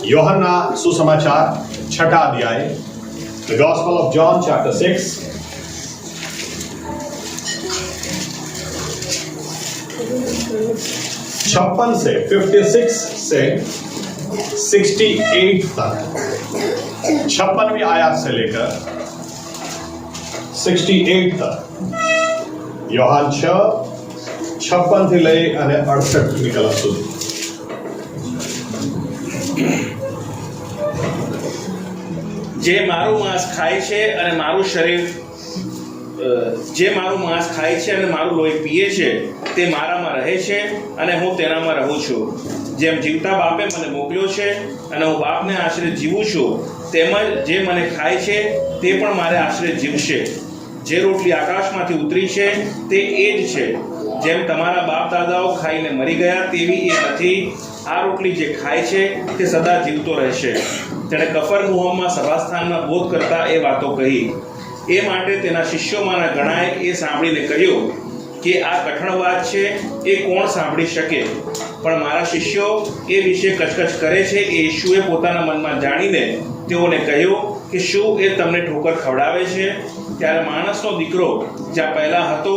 यूहन्ना सुसमाचार 6 अध्याय, The Gospel of John chapter 6. छप्पन से 56 से 68 तक, 56वीं आयत से लेकर 68 तक योहान 6:56 થી લઈ અને 68મી કલમ સુધી. જે મારું માંસ ખાય છે અને મારું શરીર જે મારું માંસ ખાય છે અને મારું લોહી પીએ છે તે મારામાં રહે છે અને હું તેનામાં રહું છું. જેમ જીવતા બાપે મને મોકલ્યો છે અને હું બાપને આશરે જીવું છું, તેમજ જે મને ખાય છે તે પણ મારે આશરે જીવશે. જે રોટલી આકાશમાંથી ઉતરી છે તે એ જ છે. જેમ તમારા બાપ દાદાઓ ખાઈને મરી ગયા તેવી એ નથી. આ રોટલી જે ખાય છે તે સદા જીવતો રહેશે. તેણે કફરનહૂમમાં સભાસ્થાનમાં બોધ કરતા એ વાતો કહી. એ માટે તેના શિષ્યોમાંના ઘણાએ એ સાંભળીને કહ્યું કે આ કઠણ વાત છે, એ કોણ સાંભળી શકે? પણ મારા શિષ્યો એ વિશે કચકચ કરે છે એ ઈસુએ પોતાના મનમાં જાણીને તેઓને કહ્યું કે શું એ તમને ઠોકર ખવડાવે છે? ત્યારે માણસનો દીકરો જ્યાં પહેલા હતો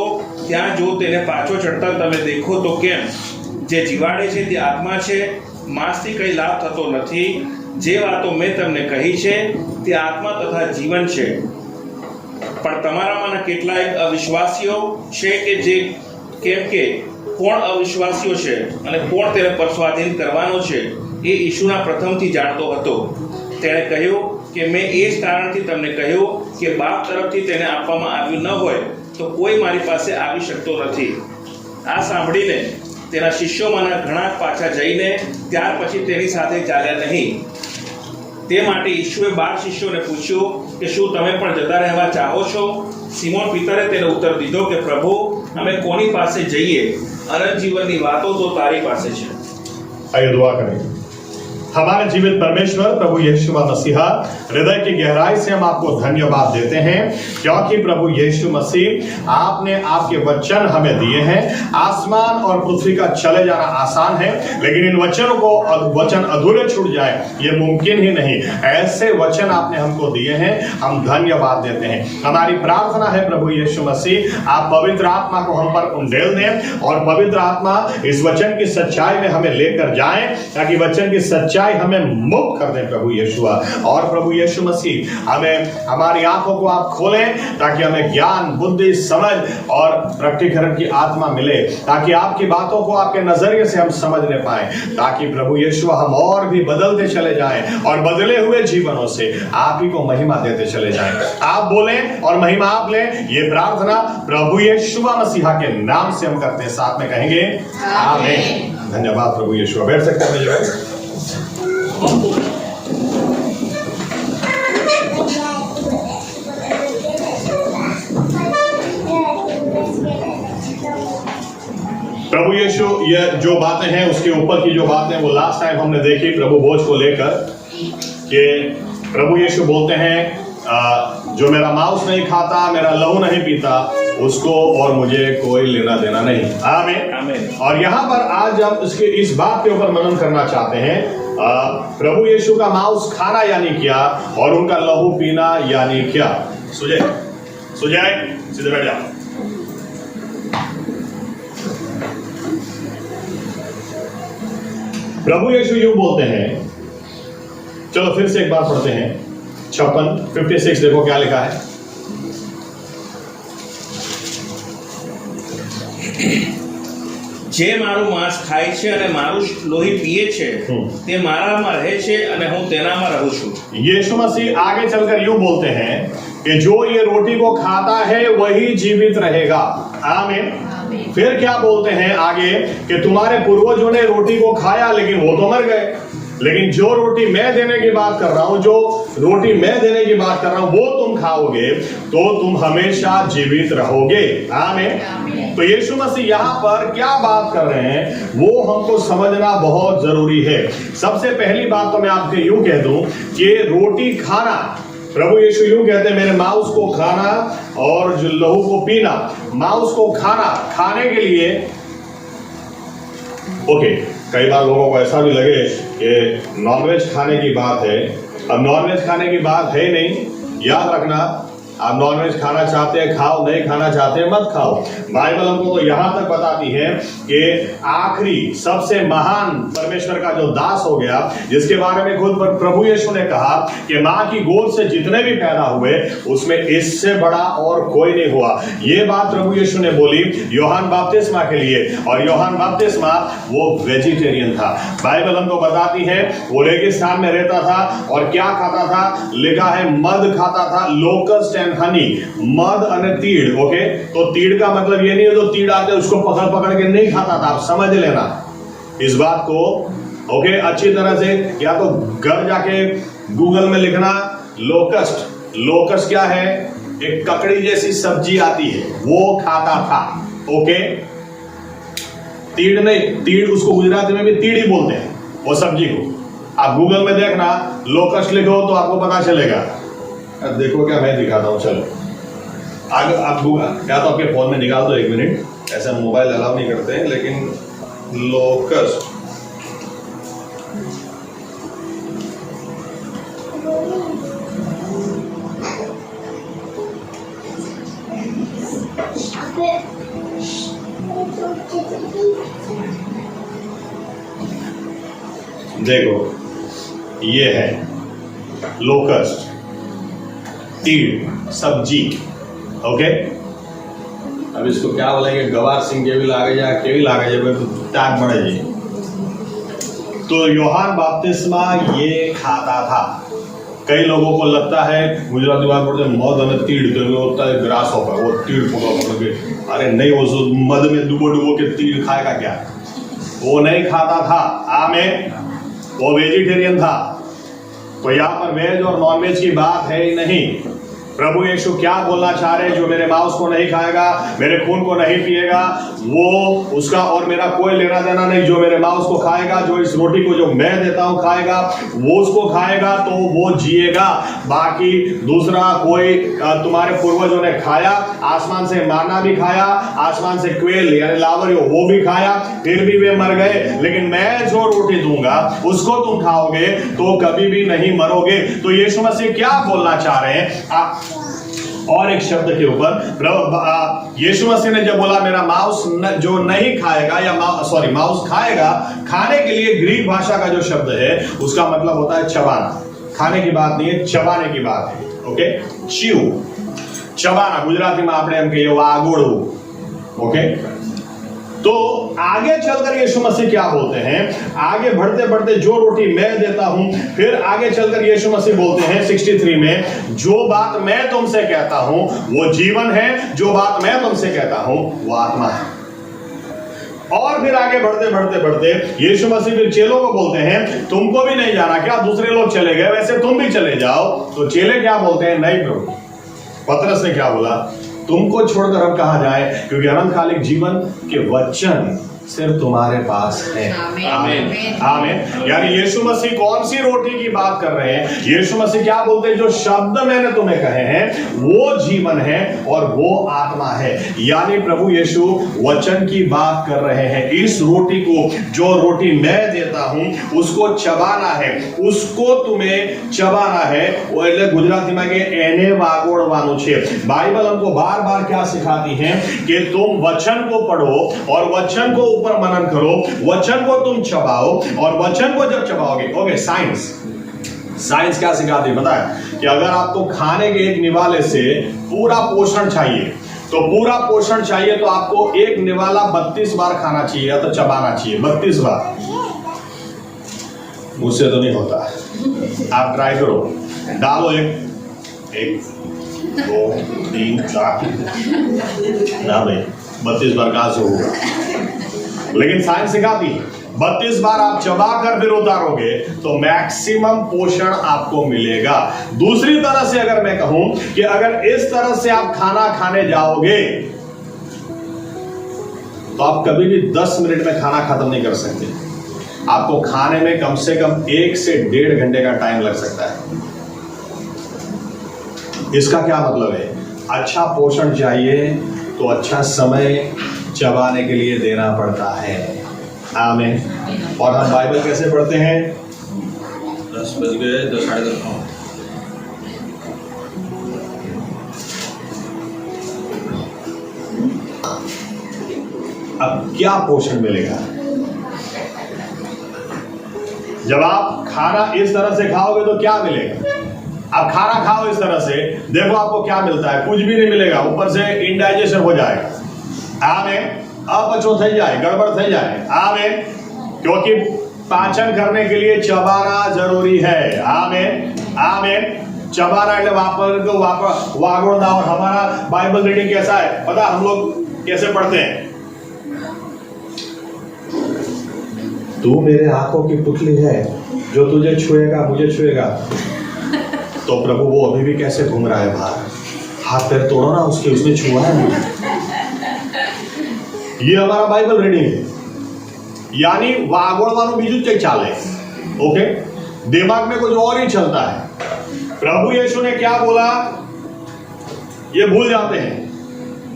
ત્યાં જો તેને પાછો ચડતા તમે દેખો તો કેમ? જે જીવાડે છે તે આત્મા છે, માંસથી કંઈ લાભ થતો નથી. જે વાતો મેં તમને કહી છે તે આત્મા તથા જીવન છે. પણ તમારામાંના કેટલાક અવિશ્વાસીઓ છે કેમ કે કોણ અવિશ્વાસીઓ છે અને કોણ તેને પરસ્વાધીન કરવાનો છે એ ઈસુના પ્રથમથી જાણતો હતો. તેણે કહ્યું કે મેં એ જ કારણથી તમને કહ્યું કે બાપ તરફથી તેને આપવામાં આવ્યું ન હોય તો કોઈ મારી પાસે આવી શકતો નથી. આ સાંભળીને તેના શિષ્યોમાંના ઘણા પાછા જઈને ત્યાર પછી તેની સાથે ચાલ્યા નહીં. તે માટે ઈસુએ 12 શિષ્યોને પૂછ્યું કે શું તમે પણ જતા રહેવા ચાહો છો? સિમોન પીતરે તેને ઉત્તર દીધો કે પ્રભુ, અમે કોની પાસે જઈએ? અનંત જીવનની વાતો તો તારી પાસે છે. आइए दुआ करें. हमारे जीवित परमेश्वर प्रभु यीशु मसीहा, हृदय की गहराई से हम आपको धन्यवाद देते हैं क्योंकि प्रभु यीशु मसीह आपने आपके वचन हमें दिए हैं. आसमान और पृथ्वी का चले जाना आसान है, लेकिन इन वचनों को वचन अधूरे छूट जाए ये मुमकिन ही नहीं. ऐसे वचन आपने हमको दिए हैं, हम धन्यवाद देते हैं. हमारी प्रार्थना है प्रभु यीशु मसीह, आप पवित्र आत्मा को हम पर उंडेल दें और पवित्र आत्मा इस वचन की सच्चाई में हमें लेकर जाएं ताकि वचन की सच्चाई हमें मुक्त कर दें प्रभु यीशुआ. और प्रभु यीशु मसीह हमें हमारी आंखों को आप खोलें ताकि हमें ज्ञान, बुद्धि, समझ और प्रकटीकरण की आत्मा मिले, ताकि आपकी बातों को आपके नजरिए से हम समझने पाए, ताकि प्रभु यीशुआ हम और भी बदलते चले जाएं और बदले हुए जीवनों से आप ही को महिमा देते चले जाएं. आप बोलें और महिमा आप लें. ये प्रार्थना प्रभु यीशुआ मसीहा के नाम से हम करते हैं, साथ में कहेंगे आमीन. धन्यवाद प्रभु यीशुआ. बैठ सकते हैं जो है. प्रभु यीशु ये जो बातें हैं उसके ऊपर की जो बातें वो लास्ट टाइम हमने देखी प्रभु भोज को लेकर कि प्रभु यीशु बोलते हैं जो मेरा मांस नहीं खाता, मेरा लहू नहीं पीता, उसको और मुझे कोई लेना देना नहीं. आमीन. आमीन. और यहाँ पर आज हम इस बात के ऊपर मनन करना चाहते हैं. प्रभु यीशु का मांस खाना यानी क्या और उनका लहू पीना यानी क्या? सुजय सीधे बैठ जाओ. प्रभु यीशु यूं बोलते हैं. चलो फिर से एक बार पढ़ते हैं. 56 देखो क्या लिखा है. જે મારું માંસ ખાય છે અને મારું લોહી પીએ છે તે મારામાં રહે છે અને હું તેનામાં રહું છું. यीशु मसीह आगे चलकर यूं बोलते हैं कि जो ये रोटी को खाता है वही जीवित रहेगा. आमीन. फिर क्या बोलते हैं आगे कि तुम्हारे पूर्वजों ने रोटी को खाया लेकिन वो तो मर गए, लेकिन जो रोटी मैं देने की बात कर रहा हूं, जो रोटी मैं देने की बात कर रहा हूं वो तुम खाओगे तो तुम हमेशा जीवित रहोगे. आमीन. तो यीशु मसीह यहाँ पर क्या बात कर रहे हैं वो हमको समझना बहुत जरूरी है. सबसे पहली बात तो मैं आपको यूं कह दूं कि रोटी खाना, प्रभु यीशु यूं कहते हैं मेरे मांस को खाना और जो लहू को पीना. मांस को खाना, खाने के लिए ओके कई बार लोगों को ऐसा भी लगे कि नॉनवेज खाने की बात है। अब नॉनवेज खाने की बात है ही नहीं। याद रखना, आप नॉनवेज खाना चाहते हैं खाओ, नहीं खाना चाहते हैं मत खाओ। बाइबल हमको तो यहां तक बताती है कि आखिरी सबसे महान परमेश्वर का जो दास हो गया, जिसके बारे में खुद प्रभु यीशु ने कहा कि मां की गोद से जितने भी पैदा हुए उसमें इससे बड़ा और कोई नहीं हुआ। ये बात प्रभु यीशु ने बोली यूहन्ना बपतिस्मा के लिए, और यूहन्ना बपतिस्मा वो वेजिटेरियन था। बाइबल हमको बताती है वो रेगिस्तान में रहता था और क्या खाता था, लिखा है मध खाता था, लोकस्ट एंड हनी, मध और तीड़। ओके, तो तीड़ का मतलब ये नहीं है जो तीड़ आते उसको पकड़ पकड़ के नहीं खाता था, आप समझ लेना इस बात को। ओके, अच्छी तरह से या तो घर जाके गूगल में लिखना लोकस्ट। लोकस्ट क्या है, एक ककड़ी जैसी सब्जी आती है, वो खाता था। ओके, तीड़ नहीं, तीड़ उसको गुजराती में भी तीड़ ही बोलते हैं वो सब्जी को। आप गूगल में देखना लोकस्ट लिखो तो आपको पता चलेगा। देखो क्या मैं दिखाता हूं, चलो आगे आप या तो आपके फोन में निकाल दो, 1 मिनट, ऐसा मोबाइल अलाउ नहीं करते हैं, लेकिन लोकस्ट देखो, ये है लोकस्ट, तीड़ सब्जी। ओके, अब इसको क्या बोलेंगे, गवार सिंह के भी लागे जा, के भी लागे जा, तो टाक बढ़े जी। तो यूहन्ना बपतिस्मा ये खाता था। कई लोगों को लगता है, गुजराती बात बोलते हैं मध में तीड़, तो वो होता है ग्रास होकर, वो तीड़ पकड़ के, अरे नहीं, वो मध में डुबो डुबो के तीड़ खाएगा क्या, वो नहीं खाता था। आमेन, वो वेजिटेरियन था। तो यहाँ पर वेज और नॉनवेज की बात है ही नहीं। प्रभु यीशु क्या बोलना चाह रहे हैं, जो मेरे मांस को नहीं खाएगा, मेरे खून को नहीं पिएगा, वो उसका और मेरा कोई लेना देना नहीं। जो मेरे मांस को खाएगा, जो इस रोटी को जो मैं देता हूं खाएगा, वो उसको खाएगा तो वो जिएगा। बाकी दूसरा कोई, तुम्हारे पूर्वजों ने खाया, आसमान से माना भी खाया, आसमान से क्वेल यानी लावर वो भी खाया, फिर भी वे मर गए। लेकिन मैं जो रोटी दूंगा उसको तुम खाओगे तो कभी भी नहीं मरोगे। तो यीशु मसीह क्या बोलना चाह रहे हैं, और एक शब्द के ऊपर यीशु मसीह ने जब बोला मेरा मांस जो नहीं खाएगा, या मांस खाएगा, खाने के लिए ग्रीक भाषा का जो शब्द है उसका मतलब होता है चबाना। खाने की बात नहीं है, चबाने की बात है। ओके, च्यू, चबाना, गुजराती में આપણે એમ કહીએ વાગોળવું। ओके, तो आगे चलकर यीशु मसीह क्या बोलते हैं, आगे बढ़ते बढ़ते जो रोटी मैं देता हूं, फिर आगे चलकर यीशु मसीह बोलते हैं 63 में, जो बात मैं तुमसे कहता हूं वो जीवन है, जो बात मैं तुमसे कहता हूं वो आत्मा है। और फिर आगे बढ़ते बढ़ते बढ़ते यीशु मसीह फिर चेलों को बोलते हैं तुमको भी नहीं जाना क्या, दूसरे लोग चले गए वैसे तुम भी चले जाओ। तो चेले क्या बोलते हैं, नहीं प्रभु। पतरस ने क्या बोला, तुमको छोड़कर हम कहां जाए, क्योंकि अनंतकालिक जीवन के वचन सिर्फ तुम्हारे पास है। आमीन, आमीन। यानी यीशु मसीह कौन सी रोटी की बात कर रहे हैं, यीशु मसीह क्या बोलते हैं, जो शब्द मैंने तुम्हें कहे हैं वो जीवन है और वो आत्मा है। यानी प्रभु यीशु वचन की बात कर रहे हैं। इस रोटी को, जो रोटी मैं देता हूं उसको चबाना है, उसको तुम्हें चबाना है। वो એટલે ગુજરાતીમાં કે એને વાગોળવાનું છે। बाइबल हमको बार बार क्या सिखाती है कि तुम वचन को पढ़ो और वचन को ऊपर मनन करो, वचन को तुम चबाओ, और वचन को जब चबाओगे, ओके, साइंस क्या सिखाती है पता है, कि अगर आपको खाने के एक निवाले से पूरा पोषण चाहिए, तो पूरा पोषण चाहिए तो आपको एक निवाला 32 बार खाना चाहिए या तो चबाना चाहिए, 32 बार। मुझसे तो नहीं होता, आप ट्राई करो, डालो एक 2 3 4 ना भाई 32 बार कहां से होगा। लेकिन साइंस सिखाती है 32 बार आप चबाकर फिर उतारोगे तो मैक्सिमम पोषण आपको मिलेगा। दूसरी तरह से अगर मैं कहूं कि अगर इस तरह से आप खाना खाने जाओगे तो आप कभी भी 10 मिनट में खाना खत्म नहीं कर सकते। आपको खाने में कम से कम 1 से 1.5 घंटे का टाइम लग सकता है। इसका क्या मतलब है, अच्छा पोषण चाहिए तो अच्छा समय चबाने के लिए देना पड़ता है। आमीन। और हम बाइबल कैसे पढ़ते हैं? 10 बज गए, 10 साढ़े 10 हाँ। अब क्या पोषण मिलेगा जब आप खाना इस तरह से खाओगे? तो क्या मिलेगा? आप खाना खाओ इस तरह से, देखो आपको क्या मिलता है। कुछ भी नहीं मिलेगा, ऊपर से इनडाइजेशन हो जाएगा। आमीन। अपचो થઈ જાય, गड़बड़ થઈ जाए। आमीन। क्योंकि पाचन करने के लिए चबाना जरूरी है। आमीन। आमीन। चबाना એટલે वागोड़ना। और हमारा बाइबल रीडिंग कैसा है पता? हम लोग कैसे पढ़ते हैं? तू मेरे आंखों की पुतली है, जो तुझे छुएगा मुझे छुएगा। तो प्रभु वो अभी भी कैसे घूम रहा है बाहर? हाथ पैर तोड़ो ना उसके, उसने छुआ है मुझे। ये हमारा बाइबल रीडिंग है। यानी वागोड़वानु बीजू चेक चाले। ओके, दिमाग में कुछ और ही चलता है। प्रभु यीशु ने क्या बोला ये भूल जाते हैं,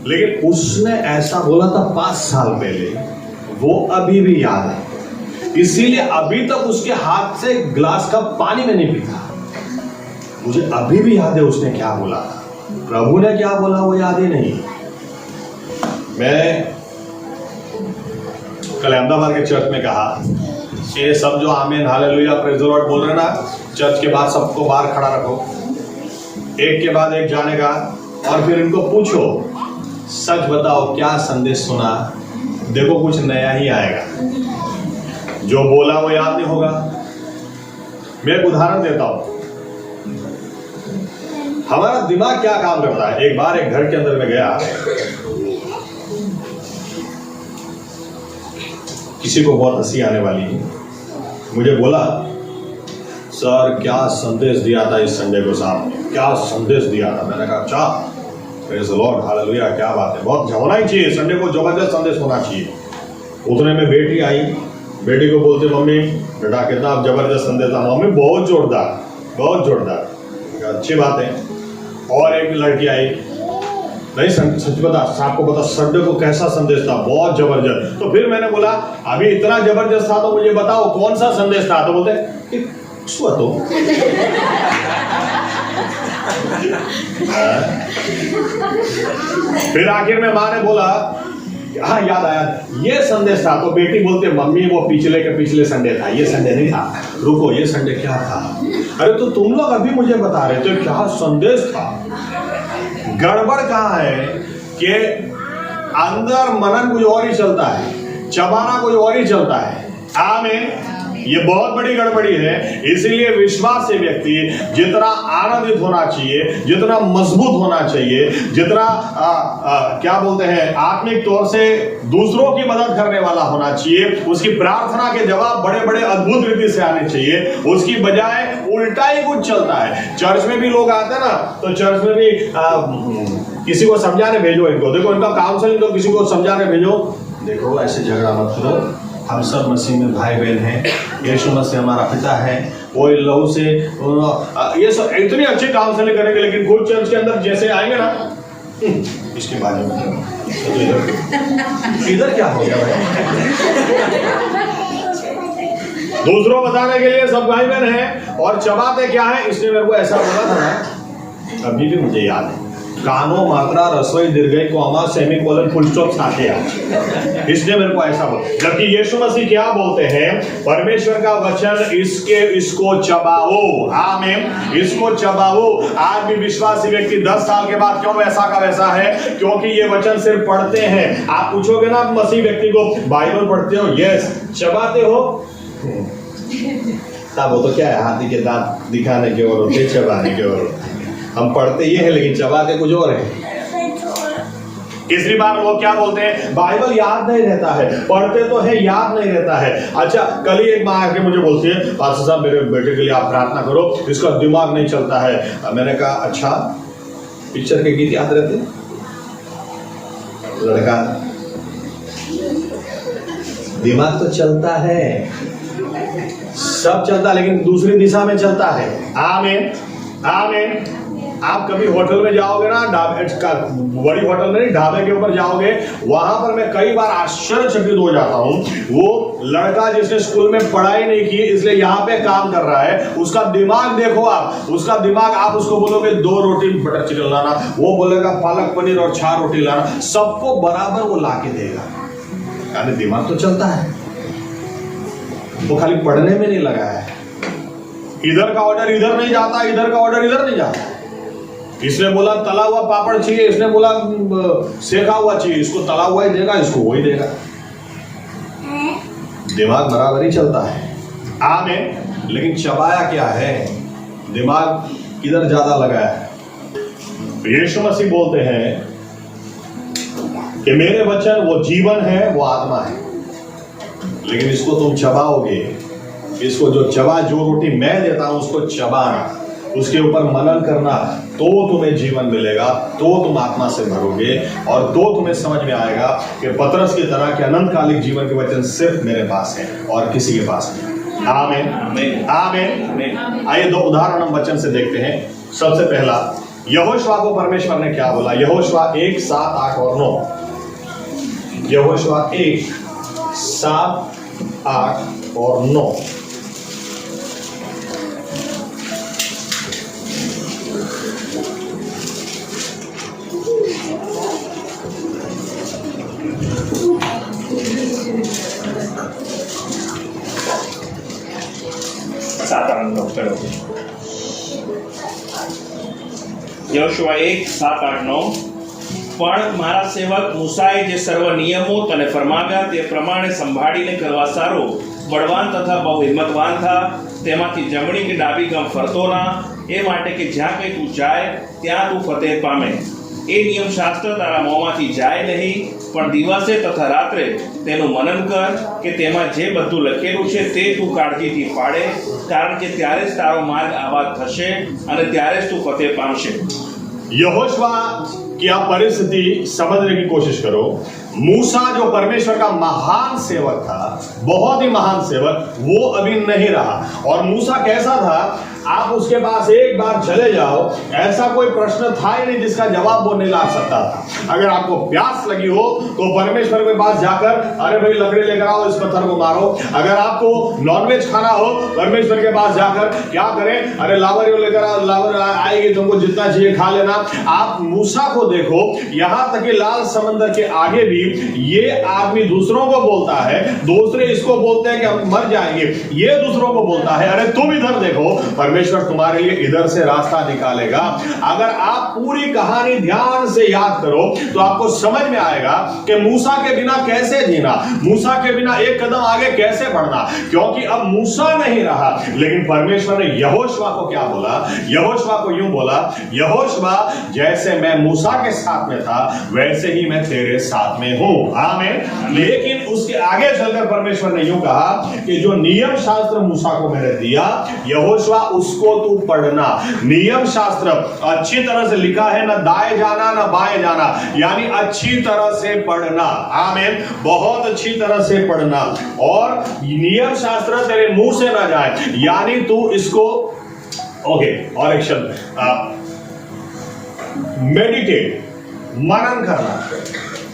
लेकिन उसने ऐसा बोला था 5 साल पहले, वो अभी भी याद है। इसीलिए अभी तक उसके हाथ से ग्लास का पानी में नहीं पीता। मुझे अभी भी याद है उसने क्या बोला, प्रभु ने क्या बोला वो याद ही नहीं। मैं कल अहमदाबाद के चर्च में कहा, ये सब जो आमीन हालेलुया प्रेज़ द लॉर्ड बोल रहे हैं ना, चर्च के बाद सबको बाहर खड़ा रखो, एक के बाद एक जाने का, और फिर इनको पूछो सच बताओ क्या संदेश सुना। देखो कुछ नया ही आएगा, जो बोला वो याद नहीं होगा। मैं एक उदाहरण देता हूं, हमारा दिमाग क्या काम करता है। एक बार एक घर के अंदर में गया, किसी को बहुत हंसी आने वाली है। मुझे बोला सर क्या संदेश दिया था इस संडे को, साहब क्या संदेश दिया था। मैंने कहा अच्छा प्रेज़ द लॉर्ड हालेलुया, क्या बात है, बहुत होना ही चाहिए, संडे को जबरदस्त संदेश होना चाहिए। उतने में बेटी आई, बेटी को बोलते मम्मी बेटा कितना आप जबरदस्त संदेश था। मम्मी बहुत जोरदार, बहुत जोरदार। अच्छी बात है। और एक लड़की आई, नहीं सच बता, आपको पता संडे को कैसा संदेश था, बहुत जबरदस्त। तो फिर मैंने बोला अभी इतना जबरदस्त था तो मुझे बताओ कौन सा संदेश था। तो बोलते तो फिर आखिर में माँ ने बोला हाँ याद आया ये संदेश था। तो बेटी बोलते मम्मी वो पिछले के पिछले संडे था, ये संडे नहीं था। रुको ये संडे क्या था? अरे तो तुम लोग अभी मुझे बता रहे थे क्या संदेश था। गड़बड़ कहाँ है कि अंदर मनन कुछ और ही चलता है, चबाना कुछ और ही चलता है। आमीन। ये बहुत बड़ी गड़बड़ी है। इसीलिए विश्वासी व्यक्ति जितना आनंदित होना चाहिए, जितना मजबूत होना चाहिए, जितना क्या बोलते हैं आत्मिक तौर से दूसरों की मदद करने वाला होना चाहिए, उसकी प्रार्थना के जवाब बड़े बड़े अद्भुत रीति से आने चाहिए, उसकी बजाय उल्टा ही कुछ चलता है। चर्च में भी लोग आते हैं ना, तो चर्च में भी किसी को समझाने भेजो, इनको देखो इनका काउंसलिंग दो, किसी को समझाने भेजो, देखो ऐसे झगड़ा मत करो, हम सब मसीह में भाई बहन हैं, यीशु मसीह हमारा पिता है, वो लहू से ये सब इतनी अच्छी काउंसलिंग करेंगे, लेकिन खुद चर्च के अंदर जैसे आएंगे ना इसके बारे में तो इधर क्या हो गया भाई। दूसरों बताने के लिए सब भाई बहन हैं और चबाते क्या है। इसने मेरे को ऐसा बोला था ना, अभी भी मुझे याद है, कानो मात्रा रसोई दीर्घई कोमा सेमीकोलन फुल स्टॉप साथे आ। इसने मेरे को ऐसा बोला। जबकि यीशु मसीह क्या बोलते हैं, परमेश्वर का वचन इसको चबाओ। आमीन। इसको चबाओ। आज भी विश्वासी व्यक्ति 10 साल के बाद क्यों वैसा का वैसा है? क्योंकि ये वचन सिर्फ पढ़ते हैं। आप पूछोगे ना मसीह व्यक्ति को बाइबल पढ़ते हो? यस। चबाते हो? तब वो तो क्या है, हाथी के दांत दिखाने की ओर होते, चबाने की ओर। हम पढ़ते ये है लेकिन चबाते कुछ और है। तीसरी बार लोग क्या बोलते हैं, बाइबल याद नहीं रहता है, पढ़ते तो है याद नहीं रहता है। अच्छा कल ही एक माँ आके मुझे बोलती है पास्टर साहब मेरे बेटे के लिए आप प्रार्थना करो, इसका दिमाग नहीं चलता है। मैंने कहा अच्छा पिक्चर के गीत याद रहते? लड़का दिमाग तो चलता है, सब चलता, लेकिन दूसरी दिशा में चलता है। आमीन। आमीन। आप कभी होटल में जाओगे ना, बड़ी होटल में नहीं, ढाबे के ऊपर जाओगे, वहां पर मैं कई बार आश्चर्यचकित हो जाता हूं। वो लड़का जिसने स्कूल में पढ़ाई नहीं की इसलिए यहां पे काम कर रहा है, उसका दिमाग देखो आप, उसका दिमाग, आप उसको बोलोगे 2 रोटी बटर चिकन लाना, वो बोलेगा पालक पनीर और 4 रोटी लाना, सबको बराबर वो लाके देगा। यानी दिमाग तो चलता है, वो खाली पढ़ने में नहीं लगा है। इधर का ऑर्डर इधर नहीं जाता, इधर का ऑर्डर इधर नहीं जाता। इसने बोला तला हुआ पापड़ चाहिए, इसने बोला सेका हुआ चाहिए, इसको तला हुआ ही देगा, इसको वही देगा। दिमाग बराबर ही चलता है। आमीन। लेकिन चबाया क्या है, दिमाग किधर ज्यादा लगा है। यीशु मसीह बोलते हैं कि मेरे वचन वो जीवन है, वो आत्मा है, लेकिन इसको तुम चबाओगे, इसको जो रोटी मैं देता हूं उसको चबाना, उसके ऊपर मनन करना, तो तुम्हें जीवन मिलेगा, तो तुम आत्मा से भरोगे, और तो तुम्हें समझ में आएगा कि पतरस की तरह के अनंतकालिक जीवन के वचन सिर्फ मेरे पास है और किसी के पास नहीं। आमीन आमीन। आइए 2 उदाहरण हम वचन से देखते हैं। सबसे पहला, यहोशुआ को परमेश्वर ने क्या बोला। यहोशुआ 1, 7, 8 और 9। यहोशुआ 1, 7, 8 और 9। यहोशुआ 1, 7, 8, 9। પણ મારા સેવક મૂસાએ જે સર્વ નિયમો તને ફરમાવ્યા તે પ્રમાણે સંભાળીને કરવા સારો, બળવાન તથા બહુ હિંમતવાન થા, તેમાંથી જમણી કે ડાબી ગમ ફરતો ના, એ માટે કે જ્યાં કંઈ તું જાય ત્યાં તું ફતેહ પામે। એ નિયમ શાસ્ત્ર તારા મોંમાંથી જાય નહીં, પણ દિવસે તથા રાત્રે તેનું મનન કર કે તેમાં જે બધું લખેલું છે તે તું કાળજીથી પાડે, કારણ કે ત્યારે જ તારો માર્ગ આબાદ થશે અને ત્યારે જ તું ફતેહ પામશે। यहोशुआ की आप परिस्थिति समझने की कोशिश करो। मूसा जो परमेश्वर का महान सेवक था, बहुत ही महान सेवक, वो अभी नहीं रहा। और मूसा कैसा था, आप उसके पास एक बार चले जाओ, ऐसा कोई प्रश्न था ही नहीं जिसका जवाब वो नहीं ला सकता था। अगर आपको प्यास लगी हो तो परमेश्वर के पास जाकर, अरे भाई लकड़ी लेकर आओ, इस पत्थर को मारो। अगर आपको नॉनवेज खाना हो, परमेश्वर के पास जाकर क्या करें, अरे लावर लेकर आओ, लावर आएगी, तुमको जितना चाहिए खा लेना। आप मूसा को देखो, यहां तक कि लाल समंदर के आगे भी ये आदमी दूसरों को बोलता है, दूसरे इसको बोलते हैं कि हम मर जाएंगे, ये दूसरों को बोलता है, अरे तुम इधर देखो, परमेश्वर तुम्हारे लिए इधर से रास्ता निकालेगा। अगर आप पूरी कहानी ध्यान से याद करो तो आपको समझ में आएगा कि मूसा के बिना कैसे जीना, मूसा के बिना एक कदम आगे कैसे बढ़ना, क्योंकि अब मूसा नहीं रहा। लेकिन परमेश्वर ने यहोशुआ को क्या बोला, यहोशुआ को यूं बोला, यहोशुआ जैसे मैं मूसा के साथ में था वैसे ही मैं तेरे साथ में हूं। आमीन। लेकिन उसके आगे चलकर परमेश्वर ने यूं कहा कि जो नियम शास्त्र मूसा को मैंने दिया, यहोशुआ उसको तू पढ़ना। नियम शास्त्र अच्छी तरह से लिखा है, ना दाएं जाना ना बाएं जाना, यानी अच्छी तरह से पढ़ना। आमीन। बहुत अच्छी तरह से पढ़ना, और नियम शास्त्र तेरे मुंह से ना जाए, यानी तू इसको ओके। और एक शब्द मेडिटेट, मनन करना।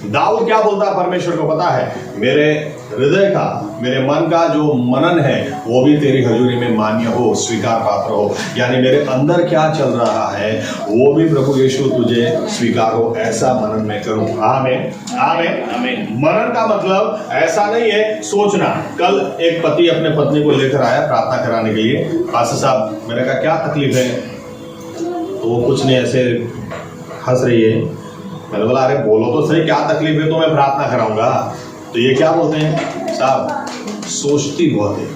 दाऊद क्या बोलता है परमेश्वर को पता है, मेरे हृदय का, मेरे मन का जो मनन है वो भी तेरी हजूरी में मान्य हो, स्वीकार पात्र हो। यानी मेरे अंदर क्या चल रहा है वो भी प्रभु यीशु तुझे स्वीकार हो, ऐसा मनन मैं करूं। आमीन आमीन आमीन। मनन का मतलब ऐसा नहीं है सोचना। कल एक पति अपने पत्नी को लेकर आया प्रार्थना कराने के लिए, पास्टर साहब मैंने कहा क्या तकलीफ है, तो वो कुछ नहीं ऐसे हंस रही है। मैंने बोला अरे बोलो तो सही क्या तकलीफ है, तो मैं प्रार्थना कराऊंगा। तो ये क्या बोलते हैं, साहब सोचती बहुत है,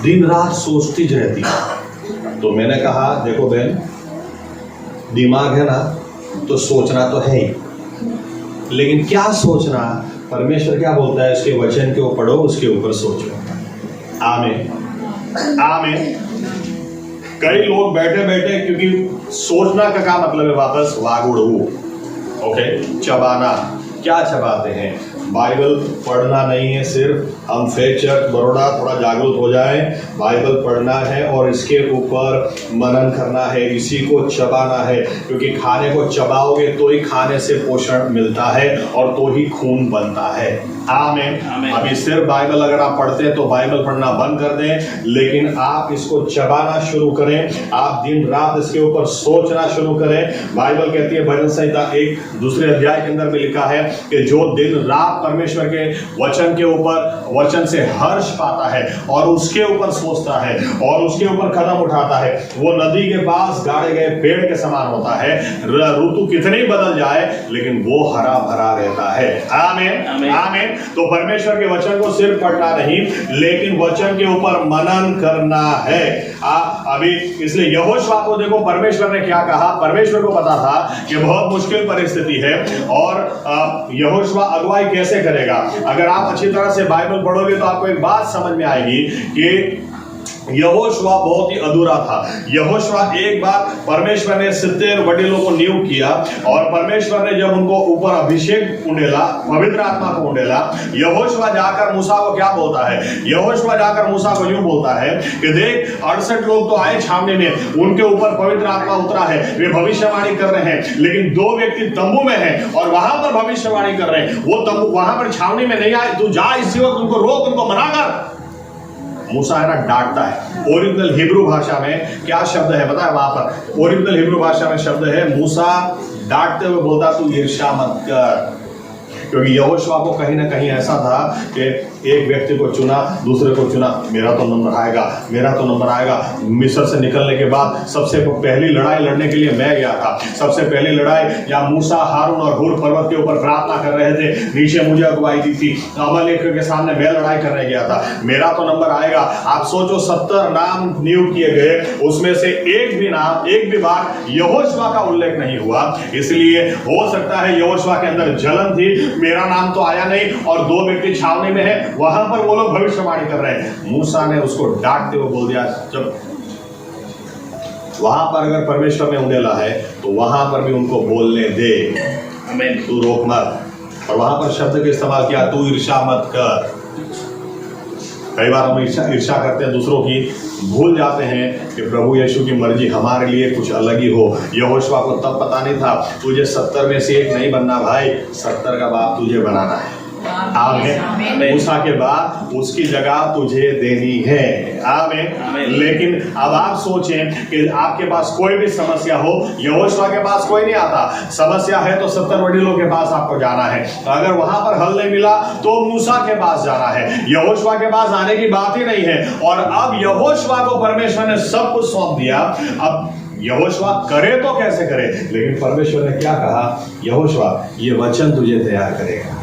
दिन रात सोचती रहती है। तो मैंने कहा देखो बहन, दिमाग है ना तो सोचना तो है ही, लेकिन क्या सोचना, परमेश्वर क्या बोलता है, उसके वचन को पढ़ो, उसके ऊपर सोचो। आमीन आमीन। कई लोग बैठे बैठे, क्योंकि सोचना का क्या मतलब है, वापस वागुड़ू, ओके, चबाना, क्या चबाते हैं? बाइबल पढ़ना नहीं है सिर्फ, हम फेथ चर्च बड़ौदा थोड़ा जागरूक हो जाए। बाइबल पढ़ना है और इसके ऊपर मनन करना है, इसी को चबाना है, क्योंकि खाने को चबाओगे तो ही खाने से पोषण मिलता है और तो ही खून बनता है। आमीन। अभी सिर्फ बाइबल अगर आप पढ़ते हैं तो बाइबल पढ़ना बंद कर दें, लेकिन आप इसको चबाना शुरू करें, आप दिन रात इसके ऊपर सोचना शुरू करें। बाइबल कहती है भजन संहिता 1 अध्याय के अंदर में लिखा है कि जो दिन रात परमेश्वर के वचन के ऊपर वचन से हर्ष पाता है और उसके ऊपर सोचता है और उसके ऊपर कदम उठाता है, वो नदी के पास गाड़े गए पेड़ के समान होता है। ऋतु कितनी बदल जाए लेकिन वो हरा भरा रहता है। आमीन आमीन। तो परमेश्वर के वचन को सिर्फ पढ़ना नहीं, लेकिन वचन के ऊपर मनन करना है। अभी इसलिए यहोशुआ को देखो परमेश्वर ने क्या कहा। परमेश्वर को पता था कि बहुत मुश्किल परिस्थिति है और यहोशुआ अगुवाई कैसे करेगा। अगर आप अच्छी तरह से बाइबल पढ़ोगे तो आपको एक बात समझ में आएगी कि यहोशुआ बहुत ही अधूरा था। यहोशुआ एक बार परमेश्वर ने 70 वडीलों को नियुक्त किया और परमेश्वर ने जब उनको ऊपर अभिषेक उंडेला, पवित्र आत्मा को उंडेला, यहोशुआ जाकर मूसा को क्या बोलता है? यहोशुआ जाकर मूसा को यूं बोलता है कि देख 68 लोग तो आए छावनी में, उनके ऊपर पवित्र आत्मा उतरा है, वे भविष्यवाणी कर रहे हैं, लेकिन 2 व्यक्ति तंबू में हैं और वहां पर भविष्यवाणी कर रहे हैं। वो तंबू वहां पर छावनी में नहीं आए, तू जा इसी वक्त उनको रोक, उनको मना कर। मूसा है ना डांटता है। ओरिजिनल हिब्रू भाषा में क्या शब्द है पता है? वहां पर ओरिजिनल हिब्रू भाषा में शब्द है, मूसा डांटते हुए बोलता तू ईर्ष्या मत कर। क्योंकि यहोशुआ को कहीं ना कहीं ऐसा था कि एक व्यक्ति को चुना, दूसरे को चुना, मेरा तो नंबर आएगा, मेरा तो नंबर आएगा। मिस्र से निकलने के बाद सबसे पहली लड़ाई लड़ने के लिए मैं गया था। सबसे पहली लड़ाई जहाँ मूसा, हारून और हूर पर्वत के ऊपर प्रार्थना कर रहे थे, नीचे मुझे अगुवाई दी थी, अमलेख के सामने मैं लड़ाई करने गया था, मेरा तो नंबर आएगा। आप सोचो 70 नाम नियुक्त किए गए, उसमें से एक भी नाम, एक भी बार यहोशुआ का उल्लेख नहीं हुआ। इसलिए हो सकता है यहोशुआ के अंदर जलन थी, मेरा नाम तो आया नहीं और 2 व्यक्ति छावनी में है, वहां पर वो लोग भविष्यवाणी कर रहे हैं। मूसा ने उसको डांटते हुए बोल दिया, जब वहां पर अगर परमेश्वर ने उंडेला है तो वहां पर भी उनको बोलने दे, तू रोक मत। और वहां पर शब्द का इस्तेमाल किया, तू ईर्ष्या मत कर। कई बार हम ईर्ष्या करते हैं दूसरों की, भूल जाते हैं कि प्रभु यीशु की मर्जी हमारे लिए कुछ अलग ही हो। यहोशुआ को तब पता नहीं था तुझे 70 में से एक नहीं बनना भाई, 70 का बाप तुझे बनाना है। आमीन। मूसा के बाद उसकी जगह तुझे देनी है। आमीन। लेकिन अब आप सोचें कि आपके पास कोई भी समस्या हो, यहोशुआ के पास कोई नहीं आता। समस्या है तो 70 वडीलों के पास आपको जाना है। अगर वहां पर हल नहीं मिला तो मूसा के पास जाना है। यहोशुआ के पास आने की बात ही नहीं है। और अब यहोशुआ को परमेश्वर ने सब कुछ सौंप दिया। अब यहोशुआ करे तो कैसे करे, लेकिन परमेश्वर ने क्या कहा, यहोशुआ ये वचन तुझे तैयार करेगा।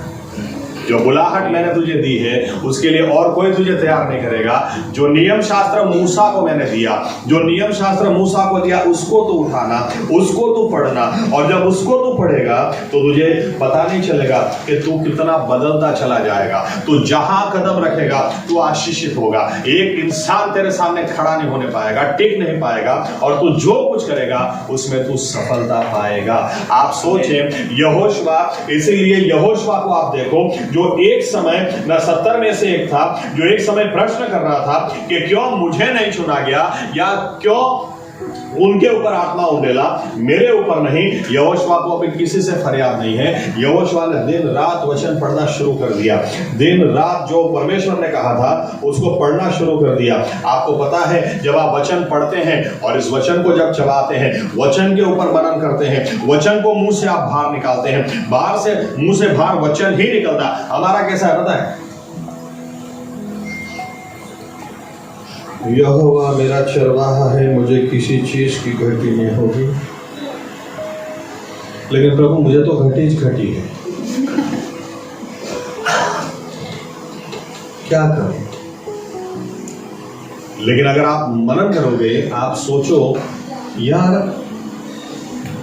जो बुलाहट मैंने तुझे दी है उसके लिए और कोई तुझे तैयार नहीं करेगा। जो नियम शास्त्र मूसा को मैंने दिया, जो नियम शास्त्र मूसा को दिया, उसको तो उठाना, उसको तो पढ़ना, और जब उसको तो पढ़ेगा तो तुझे पता नहीं चलेगा कि तू कितना बदलता चला जाएगा। तू जहां कदम रखेगा तू आशीषित होगा। एक इंसान तेरे सामने खड़ा नहीं होने पाएगा, टिक नहीं पाएगा, और तू जो कुछ करेगा उसमें तू सफलता पाएगा। आप सोचें यहोशुआ, इसीलिए यहोशुआ को आप देखो जो एक समय न 70 में से एक था, जो एक समय प्रश्न कर रहा था कि क्यों मुझे नहीं चुना गया, या क्यों उनके ऊपर आत्मा उंडेला, मेरे ऊपर नहीं। यहोशुआ को अभी किसी से फरियाद नहीं है। यहोशुआ ने दिन रात वचन पढ़ना शुरू कर दिया। दिन रात जो परमेश्वर ने कहा था उसको पढ़ना शुरू कर दिया। आपको पता है जब आप वचन पढ़ते हैं और इस वचन को जब चबाते हैं, वचन के ऊपर मनन करते हैं, वचन को मुंह से आप बाहर निकालते हैं, बाहर से मुंह से बाहर वचन ही निकलता। हमारा कैसा है पता है, यहोवा मेरा चरवाहा है, मुझे किसी चीज की घटी नहीं होगी। लेकिन प्रभु मुझे तो घटी है, क्या करें। लेकिन अगर आप मनन करोगे, आप सोचो यार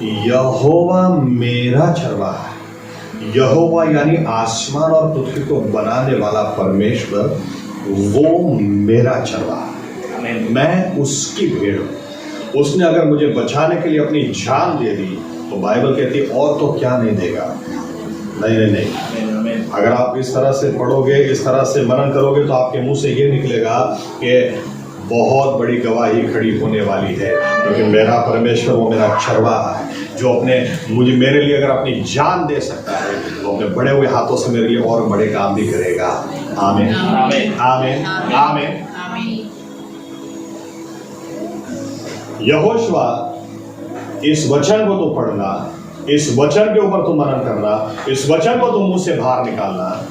यहोवा मेरा चरवाहा है। यहोवा यानी आसमान और पृथ्वी को बनाने वाला परमेश्वर, वो मेरा चरवाहा, मैं उसकी भेड़ हूं। उसने अगर मुझे बचाने के लिए अपनी जान दे दी तो बाइबल कहती है और तो क्या नहीं देगा। नहीं। आमीन। अगर आप इस तरह से पढ़ोगे, इस तरह से मनन करोगे तो आपके मुंह से ये निकलेगा कि बहुत बड़ी गवाही खड़ी होने वाली है, क्योंकि मेरा परमेश्वर वो मेरा चरवाहा है जो मेरे लिए अगर अपनी जान दे सकता है तो अपने बड़े हुए हाथों से मेरे लिए और बड़े काम भी करेगा। आमीन आमीन। आमीन आमीन। यहोशुआ, इस वचन को तो पढ़ना, इस वचन के ऊपर तुम मनन करना, इस वचन को तुम मुंह से बाहर निकालना।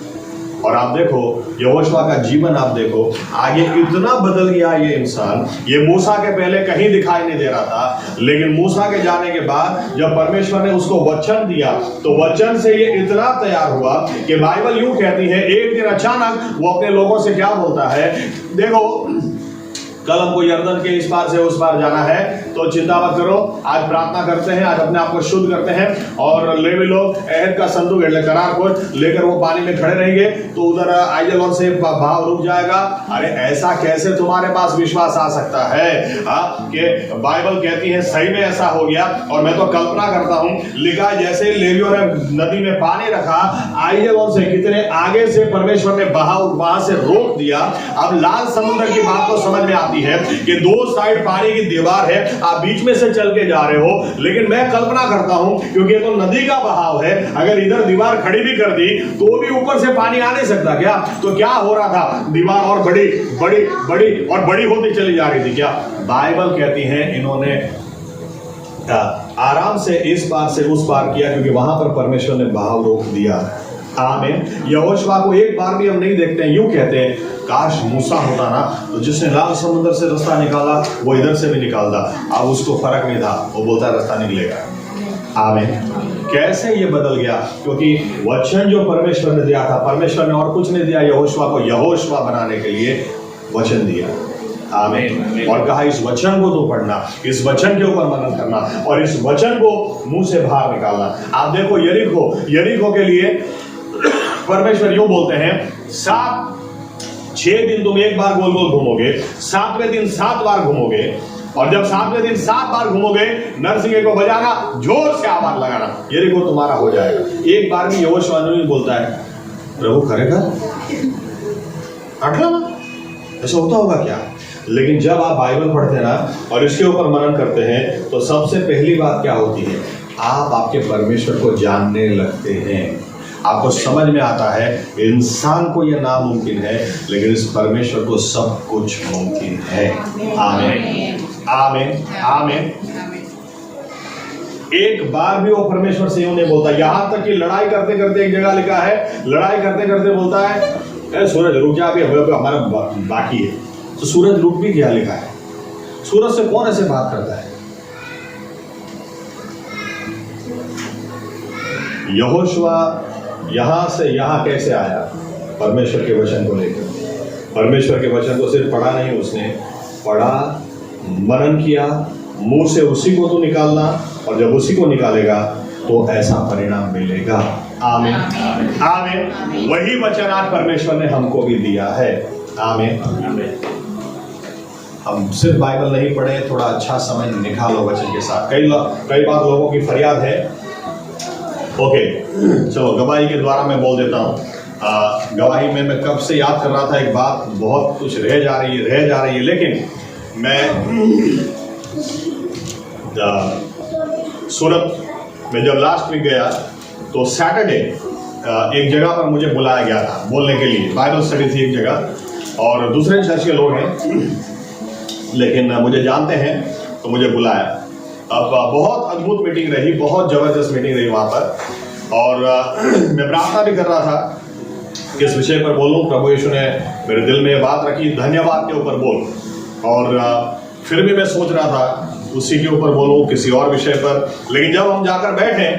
और आप देखो यहोशुआ का जीवन, आप देखो आगे इतना बदल गया ये इंसान। ये मूसा के पहले कहीं दिखाई नहीं दे रहा था, लेकिन मूसा के जाने के बाद जब परमेश्वर ने उसको वचन दिया तो वचन से ये इतना तैयार हुआ कि बाइबल यूं कहती है, एक दिन अचानक वो अपने लोगों से क्या बोलता है, देखो कल हमको यर्दन के इस पार से उस पार जाना है, तो चिंता मत करो, आज प्रार्थना करते हैं, आज अपने आप को शुद्ध करते हैं और लेवी लोग अहद का संदूक करार को लेकर वो पानी में खड़े रहेंगे तो उधर आइजलोन से भाव रुक जाएगा। अरे ऐसा कैसे तुम्हारे पास विश्वास आ सकता है कि बाइबल कहती है सही में ऐसा हो गया। और मैं तो कल्पना करता हूं, लिखा जैसे लेवियों ने नदी में पानी रखा, आइजलोन से कितने आगे से परमेश्वर ने बहाव वहां से रोक दिया। अब लाल समुद्र की बात तो समझ में आती है कि दो साइड पानी की दीवार है, आप बीच में से चल के जा रहे हो, लेकिन मैं कल्पना करता हूं क्योंकि ये तो नदी का बहाव है, अगर इधर दीवार खड़ी भी कर दी तो भी ऊपर से पानी आ नहीं सकता क्या? तो क्या हो रहा था, दीवार और बड़ी बड़ी बड़ी और बड़ी होती चली जा रही थी क्या? बाइबल कहती है इन्होंने आराम से इस पार से उस पार किया क्योंकि वहां पर परमेश्वर ने बहाव रोक दिया। आमीन। यहोशुआ को एक बार भी हम नहीं देखते हैं, यूं कहते हैं काश मूसा होता ना, तो जिसने लाल समुद्र से रास्ता निकाला वो इधर से भी निकालता। अब उसको फर्क नहीं था, वो बोलता रास्ता निकलेगा। आमीन। कैसे ये बदल गया? क्योंकि वचन जो परमेश्वर ने दिया था, परमेश्वर ने और कुछ नहीं दिया, यहोशुआ को यहोशुआ बनाने के लिए वचन दिया। आमीन। और कहा इस वचन को तो पढ़ना, इस वचन के ऊपर मनन करना और इस वचन को मुंह से बाहर निकालना। आप देखो यरीको के लिए परमेश्वर यूं बोलते हैं, 6 दिन तुम एक बार गोल गोल घूमोगे, 7वें दिन 7 बार घूमोगे, और जब 7वें दिन 7 बार घूमोगे नरसिंगे को बजाना, जोर से आवाज लगाना, यरीको तुम्हारा हो जाएगा। एक बार भी यहोशुआ बोलता है प्रभु करेगा, ऐसा होता होगा क्या? लेकिन जब आप बाइबल पढ़ते ना और इसके ऊपर मनन करते हैं तो सबसे पहली बात क्या होती है, आप आपके परमेश्वर को जानने लगते हैं। आपको समझ में आता है इंसान को यह नामुमकिन है, लेकिन इस परमेश्वर को सब कुछ मुमकिन है। आमीन आमीन आमीन। एक बार भी वो परमेश्वर से यूं नहीं बोलता, यहां तक कि लड़ाई करते करते, एक जगह लिखा है लड़ाई करते करते बोलता है सूरज रुक जा, अभी हमारा बाकी है। तो सूरज रुक भी गया, लिखा है। सूरज से कौन ऐसे बात करता है? यहोशुआ यहां से यहां कैसे आया? परमेश्वर के वचन को लेकर। परमेश्वर के वचन को सिर्फ पढ़ा नहीं, उसने पढ़ा, मनन किया, मुंह से उसी को तो निकालना, और जब उसी को निकालेगा तो ऐसा परिणाम मिलेगा। आमीन आमीन। वही वचन आज परमेश्वर ने हमको भी दिया है। आमीन आमीन। हम सिर्फ बाइबल नहीं पढ़े, थोड़ा अच्छा समय निकालो वचन के साथ। कई बार लोगों की फरियाद है, ओके चलो गवाही के द्वारा मैं बोल देता हूँ। गवाही में मैं कब से याद कर रहा था एक बात, बहुत कुछ रह जा रही है, लेकिन मैं सूरत में जब लास्ट वीक गया तो सैटरडे एक जगह पर मुझे बुलाया गया था बोलने के लिए। बाइबल स्टडी थी एक जगह, और दूसरे चर्च के लोग हैं लेकिन मुझे जानते हैं तो मुझे बुलाया। अब बहुत अद्भुत मीटिंग रही, बहुत ज़बरदस्त मीटिंग रही वहाँ पर, और मैं प्रार्थना भी कर रहा था किस विषय पर बोलूँ। प्रभु यीशु ने मेरे दिल में बात रखी, धन्यवाद के ऊपर बोल, और फिर भी मैं सोच रहा था उसी के ऊपर बोलूँ किसी और विषय पर। लेकिन जब हम जाकर बैठे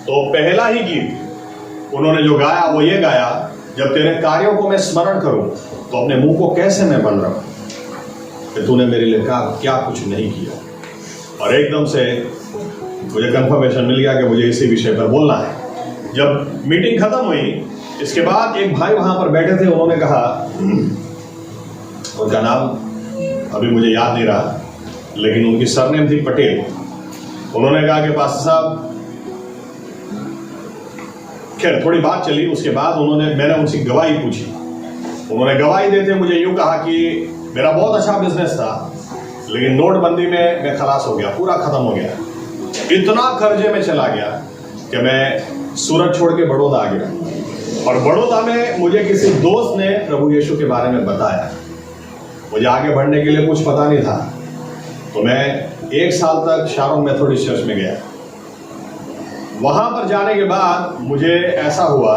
तो पहला ही गीत उन्होंने जो गाया वो ये गाया, जब तेरे कार्यों को मैं स्मरण करूँ तो अपने मुंह को कैसे मैं बंद रखूँ कि तूने मेरे लिए क्या कुछ नहीं किया। और एकदम से मुझे कंफर्मेशन मिल गया कि मुझे इसी विषय पर बोलना है। जब मीटिंग खत्म हुई, इसके बाद एक भाई वहां पर बैठे थे, उन्होंने कहा, उनका नाम अभी मुझे याद नहीं रहा, लेकिन उनकी सरनेम थी पटेल। उन्होंने कहा कि पास्टर साहब खैर थोड़ी बात चली, उसके बाद मैंने उनसे गवाही पूछी। उन्होंने गवाही देते मुझे यूं कहा कि मेरा बहुत अच्छा बिजनेस था, लेकिन नोटबंदी में मैं खलास हो गया, पूरा खत्म हो गया, इतना कर्जे में चला गया कि मैं सूरत छोड़ के बड़ौदा आ गया। और बड़ौदा में मुझे किसी दोस्त ने प्रभु यीशु के बारे में बताया। मुझे आगे बढ़ने के लिए कुछ पता नहीं था, तो मैं 1 साल तक शारोन मेथोडिस्ट चर्च में गया। वहां पर जाने के बाद मुझे ऐसा हुआ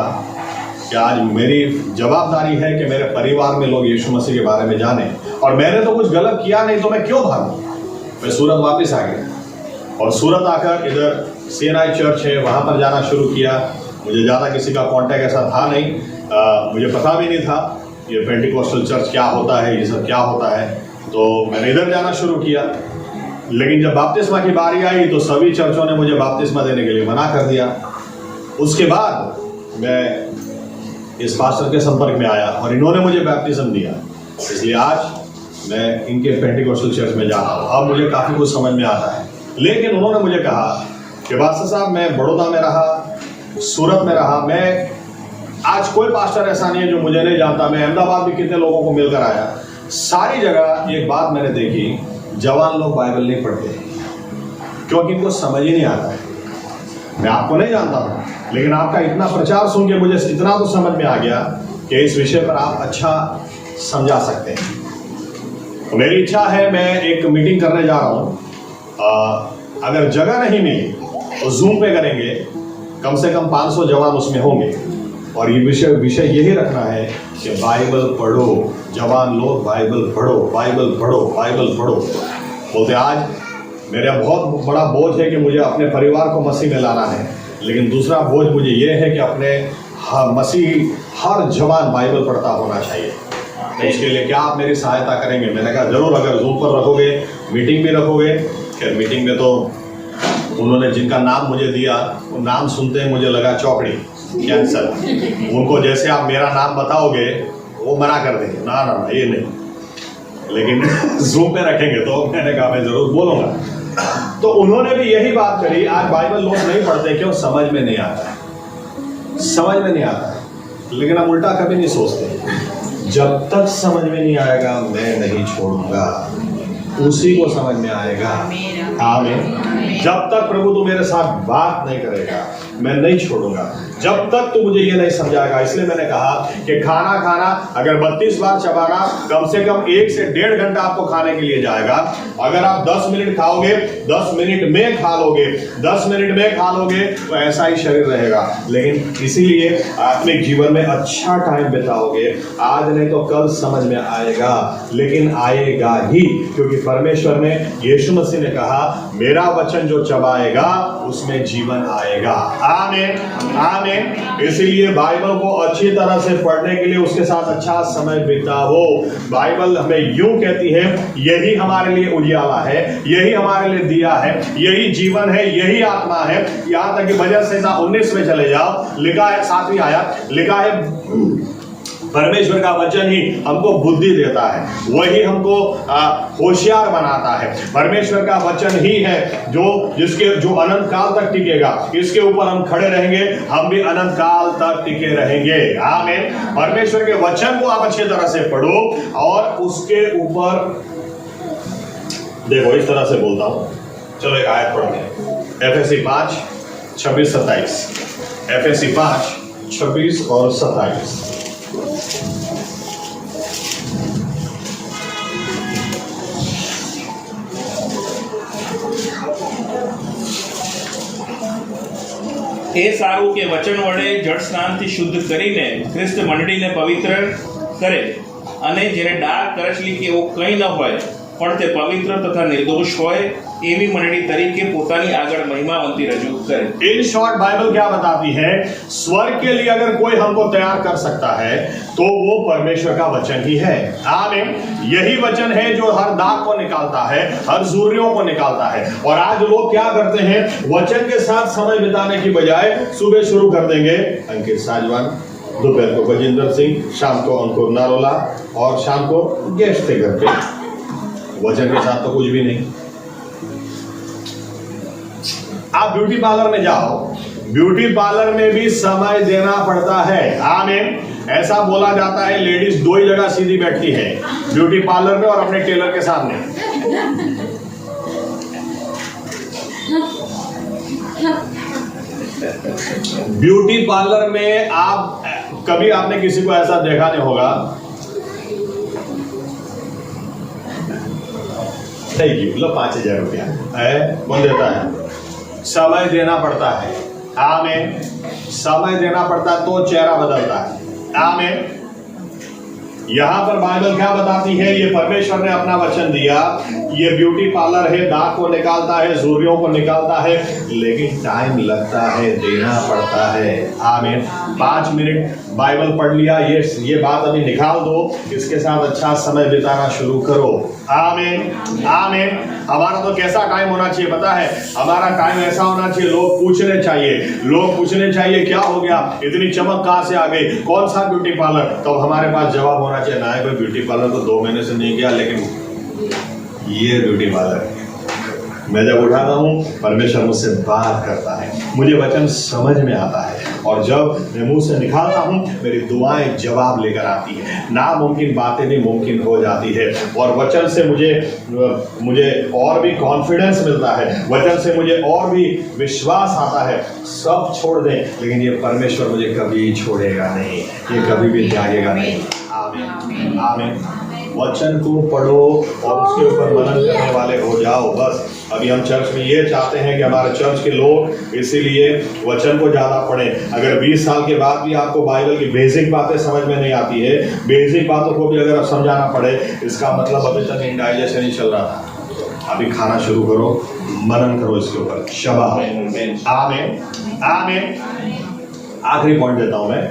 कि आज मेरी जवाबदारी है कि मेरे परिवार में लोग यीशु मसीह के बारे में जाने, और मैंने तो कुछ गलत किया नहीं, तो मैं क्यों भागूं। मैं सूरत वापस आ गया और सूरत आकर इधर CNI चर्च है, वहां पर जाना शुरू किया। मुझे ज़्यादा किसी का कांटेक्ट ऐसा था नहीं, मुझे पता भी नहीं था ये पेंटिकोस्टल चर्च क्या होता है, ये सब क्या होता है, तो मैंने इधर जाना शुरू किया। लेकिन जब बपतिस्मा की बारी आई तो सभी चर्चों ने मुझे बपतिस्मा देने के लिए मना कर दिया। उसके बाद मैं इस पास्टर के संपर्क में आया और इन्होंने मुझे बैप्टिज्म दिया, इसलिए आज मैं इनके पेंटिकोस्टल चर्च में जा रहा हूँ। अब मुझे काफ़ी कुछ समझ में आता है। लेकिन उन्होंने मुझे कहा कि पास्टर साहब, मैं बड़ौदा में रहा, सूरत में रहा, मैं आज कोई पास्टर ऐसा नहीं है जो मुझे नहीं जानता। मैं अहमदाबाद भी कितने लोगों को मिलकर आया, सारी जगह एक बात मैंने देखी, जवान लोग बाइबल नहीं पढ़ते क्योंकि इनको समझ ही नहीं आता है। मैं आपको नहीं जानता हूँ, लेकिन आपका इतना प्रचार सुन के मुझे इतना तो समझ में आ गया कि इस विषय पर आप अच्छा समझा सकते हैं। तो मेरी इच्छा है, मैं एक मीटिंग करने जा रहा हूँ। अगर जगह नहीं मिली तो जूम पे करेंगे, कम से कम 500 जवान उसमें होंगे, और ये विषय यही रखना है कि बाइबल पढ़ो, जवान लोग बाइबल पढ़ो, बाइबल पढ़ो, बाइबल पढ़ो। बोलते आज मेरा बहुत बड़ा बोझ है कि मुझे अपने परिवार को मसीह में लाना है, लेकिन दूसरा बोझ मुझे ये है कि अपने हर जवान बाइबल पढ़ता होना चाहिए। तो इसके लिए क्या आप मेरी सहायता करेंगे? मैंने कहा जरूर, अगर जूम पर रखोगे, मीटिंग भी रखोगे। खैर मीटिंग में तो उन्होंने जिनका नाम मुझे दिया, वो नाम सुनते ही मुझे लगा चौकड़ी, कैंसर। उनको जैसे आप मेरा नाम बताओगे वो मना कर देंगे, ना ना ना ये नहीं, लेकिन जूम पे रखेंगे तो मैंने कहा मैं जरूर बोलूँगा। तो उन्होंने भी यही बात करी। आज बाइबल लोग नहीं पढ़ते, क्यों? समझ में नहीं आता है, समझ में नहीं आता है। लेकिन हम उल्टा कभी नहीं सोचते, जब तक समझ में नहीं आएगा मैं नहीं छोड़ूंगा, उसी को समझ में आएगा। आमीन। जब तक प्रभु तू मेरे साथ बात नहीं करेगा मैं नहीं छोड़ूंगा, जब तक तू मुझे ये नहीं समझाएगा। इसलिए मैंने कहा कि खाना अगर 32 बार चबाना, कम से कम 1 से 1.5 घंटा आपको खाने के लिए जाएगा। अगर आप 10 मिनट खाओगे, 10 मिनट में खा लोगे, 10 मिनट में खा लोगे, तो ऐसा ही शरीर रहेगा। लेकिन इसीलिए आत्मिक जीवन में अच्छा टाइम बिताओगे। आज नहीं तो कल समझ में आएगा, लेकिन आएगा ही, क्योंकि परमेश्वर ने, यीशु मसीह ने कहा मेरा वचन जो चबाएगा उसमें जीवन आएगा। आमीन, आमीन। इसीलिए बाइबल को अच्छी तरह से पढ़ने के लिए उसके साथ अच्छा समय बिताओ। बाइबल हमें यूं कहती है, यही हमारे लिए उजियाला है, यही हमारे लिए दिया है, यही जीवन है, यही आत्मा है। यहां तक कि भजन संहिता 19 में चले जाओ, लिखा है 7वीं आयत, लिखा है परमेश्वर का वचन ही हमको बुद्धि देता है, वही हमको होशियार बनाता है। परमेश्वर का वचन ही है जो अनंत काल तक टिकेगा। इसके ऊपर हम खड़े रहेंगे, हम भी अनंत काल तक टिके रहेंगे। आमीन। परमेश्वर के वचन को आप अच्छी तरह से पढ़ो और उसके ऊपर देखो। इस तरह से बोलता हूं, चलो एक आयत पढ़ते हैं। एफएसी 5, 26, 27। एफएसी 5, 26 और 27। એ સારું કે વચન વડે જળ સ્નાનથી શુદ્ધ કરીને ખ્રિસ્ત મંડળીને પવિત્ર કરે, અને જેને ડાઘ કરચલી કે એવું કંઈ ન હોય, પણ તે પવિત્ર તથા નિર્દોષ હોય એવી મંડળી તરીકે પોતાની આગળ મહિમાવંતી રજૂ કરે। इन शॉर्ट बाइबल क्या बताती है? स्वर्ग के लिए अगर कोई हमको तैयार कर सकता है तो वो परमेश्वर का वचन ही है। आमीन। यही वचन है जो हर दाग को निकालता है, हर झुर्रियों को निकालता है। और आज लोग क्या करते हैं, वचन के साथ समय बिताने की बजाय सुबह शुरू कर देंगे अंकित साजवान, दोपहर को बजिंदर सिंह, शाम को अंकुर नारोला, और शाम को गेस्ट थे घर पे। वचन के साथ तो कुछ भी नहीं। आप ब्यूटी पार्लर में जाओ, ब्यूटी पार्लर में भी समय देना पड़ता है। आमीन। ऐसा बोला जाता है लेडीज दो ही जगह सीधी बैठती है, ब्यूटी पार्लर में और अपने टेलर के सामने। ब्यूटी पार्लर में आप कभी आपने किसी को ऐसा देखा नहीं होगा, मतलब 5,000 रुपया है कौन देता है? समय देना पड़ता है। आमीन। समय देना पड़ता है तो चेहरा बदलता है। आमीन। यहां पर बाइबल क्या बताती है? ये परमेश्वर ने अपना वचन दिया, ये ब्यूटी पार्लर है, दाग को निकालता है, झुर्रियों को निकालता है, लेकिन टाइम लगता है, देना पड़ता है। आमीन। 5 मिनट बाइबल पढ़ लिया, ये बात अभी निकाल दो, इसके साथ अच्छा समय बिताना शुरू करो। आमीन। आमीन। हमारा तो कैसा टाइम होना चाहिए पता है? हमारा टाइम ऐसा होना चाहिए, लोग पूछने चाहिए क्या हो गया, इतनी चमक कहां से आ गई, कौन सा ब्यूटी पार्लर? तो हमारे पास जवाब होना चाहिए, ना है कोई ब्यूटी पार्लर तो 2 महीने से नहीं गया, लेकिन ये ब्यूटी पार्लर है। मैं जब उठाता हूँ परमेश्वर मुझसे बात करता है, मुझे वचन समझ में आता है, और जब मैं मुंह से निकालता हूँ मेरी दुआएं जवाब लेकर आती है, नामुमकिन बातें भी मुमकिन हो जाती है, और वचन से मुझे और भी कॉन्फिडेंस मिलता है, वचन से मुझे और भी विश्वास आता है। सब छोड़ दें, लेकिन ये परमेश्वर मुझे कभी छोड़ेगा नहीं, ये कभी भी त्यागेगा नहीं। आमीन। आमीन। वचन को पढ़ो और उसके ऊपर मनन करने वाले हो जाओ। बस अभी हम चर्च में ये चाहते हैं कि हमारे चर्च के लोग इसीलिए वचन को ज़्यादा पढ़ें। अगर 20 साल के बाद भी आपको बाइबल की बेसिक बातें समझ में नहीं आती है, बेसिक बातों को भी अगर आप समझाना पड़े, इसका मतलब अभी तक इंडाइजेशन ही चल रहा था। अभी खाना शुरू करो, मनन करो इसके ऊपर। शाबाश। आमीन। आमीन। आखिरी पॉइंट देता हूं मैं,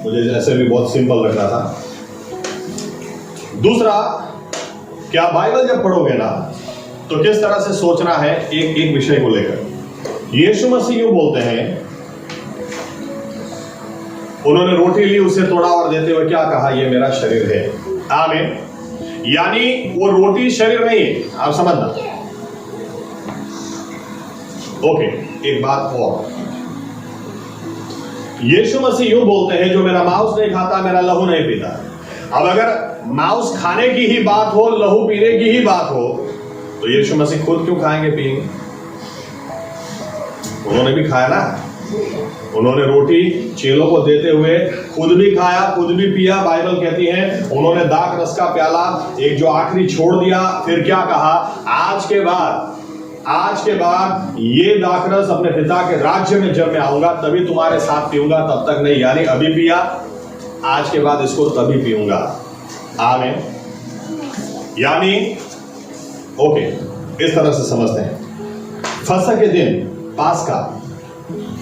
मुझे ऐसे भी बहुत सिंपल लग रहा था। दूसरा, क्या बाइबल जब पढ़ोगे ना तो किस तरह से सोचना है एक विषय को लेकर। यीशु मसीह यूं बोलते हैं, उन्होंने रोटी ली, उसे तोड़ा और देते हुए क्या कहा? ये मेरा शरीर है। आमीन। यानी वो रोटी शरीर नहीं है, आप समझना। ओके, एक बात और, यीशु मसीह यूं बोलते हैं, जो मेरा मांस नहीं खाता मेरा लहू नहीं पीता। अब अगर मांस खाने की ही बात हो, लहू पीने की ही बात हो, तो यीशु मसीह खुद क्यों खाएंगे पिएंगे? उन्होंने भी खाया ना, उन्होंने रोटी चेलों को देते हुए खुद भी खाया, खुद भी पिया। बाइबल कहती है उन्होंने दाख रस का प्याला एक जो आखिरी छोड़ दिया, फिर क्या कहा? आज के बाद ये दाखरस अपने पिता के राज्य में जब मैं आऊंगा तभी तुम्हारे साथ पीऊंगा, तब तक नहीं। यानी अभी पिया, आज के बाद इसको तभी पीऊंगा। आमीन। यानी ओके, इस तरह से समझते हैं। फसह के दिन, पास्का,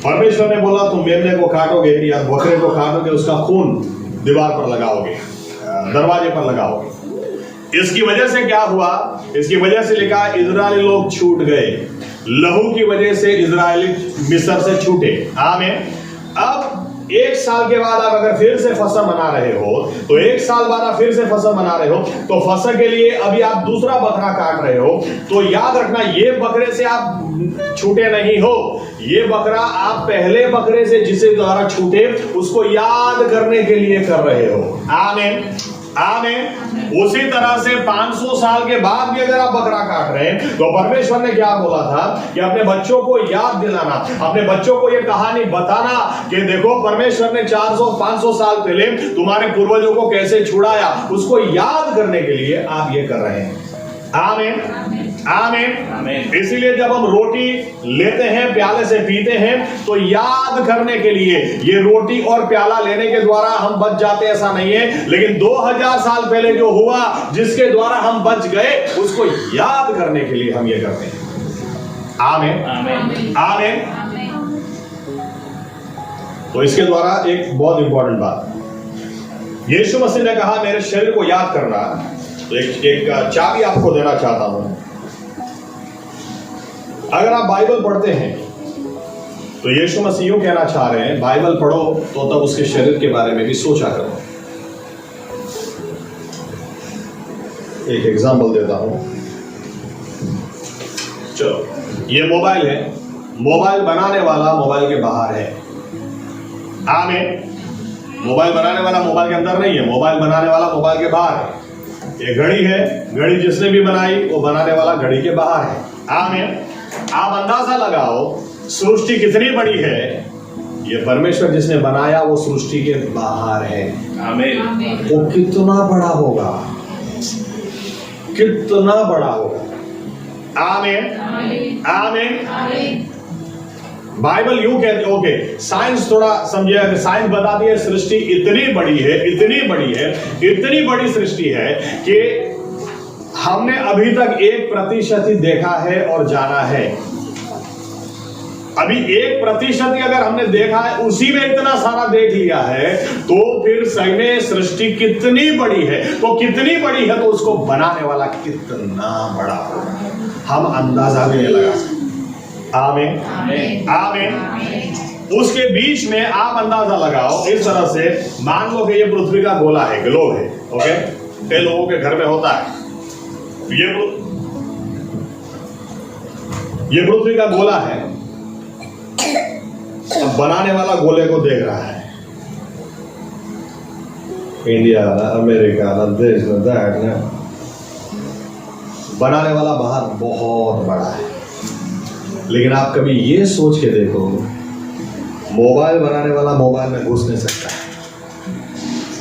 परमेश्वर ने बोला तुम मेमने को काटोगे या बकरे को काटोगे, उसका खून दीवार पर लगाओगे, दरवाजे पर लगाओगे। इसकी वजह से क्या हुआ? इसकी वजह से लिखा इजरायली लोग छूट गए, लहू की वजह से इजरायली मिस्र से छूटे। आमीन। अब 1 साल के बाद आप अगर फिर से फसह मना रहे हो, तो 1 साल बाद आप फिर से फसह मना रहे हो, तो फसह के लिए अभी आप दूसरा बकरा काट रहे हो, तो याद रखना ये बकरे से आप छूटे नहीं हो, ये बकरा आप पहले बकरे से जिसे द्वारा छूटे उसको याद करने के लिए कर रहे हो। आमीन। आमीन। उसी तरह से 500 साल के बाद भी अगर आप बकरा काट रहे हैं, तो परमेश्वर ने क्या बोला था कि अपने बच्चों को याद दिलाना, अपने बच्चों को यह कहानी बताना कि देखो परमेश्वर ने 400-500 साल पहले तुम्हारे पूर्वजों को कैसे छुड़ाया, उसको याद करने के लिए आप ये कर रहे हैं। आमीन। आमीन। इसीलिए जब हम रोटी लेते हैं, प्याले से पीते हैं, तो याद करने के लिए, ये रोटी और प्याला लेने के द्वारा हम बच जाते ऐसा नहीं है, लेकिन 2000 साल पहले जो हुआ जिसके द्वारा हम बच गए, उसको याद करने के लिए हम ये करते हैं। आमीन। आमीन। तो इसके द्वारा एक बहुत इंपॉर्टेंट बात, यीशु मसीह ने कहा मेरे शरीर को याद करना। तो एक चाबी आपको देना चाहता हूं। अगर आप बाइबल पढ़ते हैं तो यीशु मसीह यूं कहना चाह रहे हैं, बाइबल पढ़ो तो तब उसके शरीर के बारे में भी सोचा करो। एक एग्जांपल देता हूं। चलो, ये मोबाइल है, मोबाइल बनाने वाला मोबाइल के बाहर है। आमीन। मोबाइल बनाने वाला मोबाइल के अंदर नहीं है, मोबाइल बनाने वाला मोबाइल के बाहर है। ये घड़ी है, घड़ी जिसने भी बनाई वो बनाने वाला घड़ी के बाहर है। आमीन। आप अंदाजा लगाओ सृष्टि कितनी बड़ी है। ये परमेश्वर जिसने बनाया वो सृष्टि के बाहर है। आमीन। वो कितना बड़ा होगा, कितना बड़ा होगा। आमीन। आमीन। बाइबल यूं कहती, ओके, साइंस थोड़ा समझिए। साइंस बताती है सृष्टि इतनी बड़ी है, इतनी बड़ी है, इतनी बड़ी सृष्टि है कि हमने अभी तक 1% ही देखा है और जाना है। अभी 1% ही अगर हमने देखा है, उसी में इतना सारा देख लिया है, तो फिर सही में सृष्टि कितनी बड़ी है। तो कितनी बड़ी है तो उसको बनाने वाला कितना बड़ा होगा, हम अंदाजा भी नहीं लगा सकते। आमीन। आमीन। उसके बीच में आप अंदाजा लगाओ इस तरह से, मान लो कि ये पृथ्वी का गोला है, ग्लोब है। ओके, कई लोगों के घर में होता है। ये पृथ्वी का गोला है। अब बनाने वाला गोले को देख रहा है। इंडिया ना, अमेरिका ना, देश ना, दैट ना, बनाने वाला बाहर बहुत बड़ा है। लेकिन आप कभी ये सोच के देखो, मोबाइल बनाने वाला मोबाइल में घुस नहीं सकता है,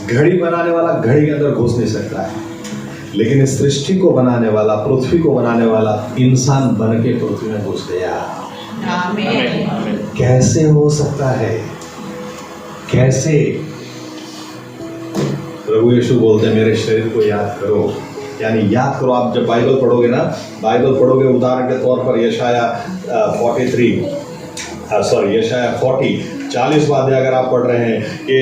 घड़ी बनाने वाला घड़ी के अंदर घुस नहीं सकता है, लेकिन इस सृष्टि को बनाने वाला, पृथ्वी को बनाने वाला इंसान बन के पृथ्वी में घुस गया। कैसे हो सकता है? कैसे? प्रभु यीशु बोलते हैं मेरे शरीर को याद करो, यानी याद करो। आप जब बाइबल पढ़ोगे ना, बाइबल पढ़ोगे, उदाहरण के तौर पर यशाया 40 अध्याय अगर आप पढ़ रहे हैं कि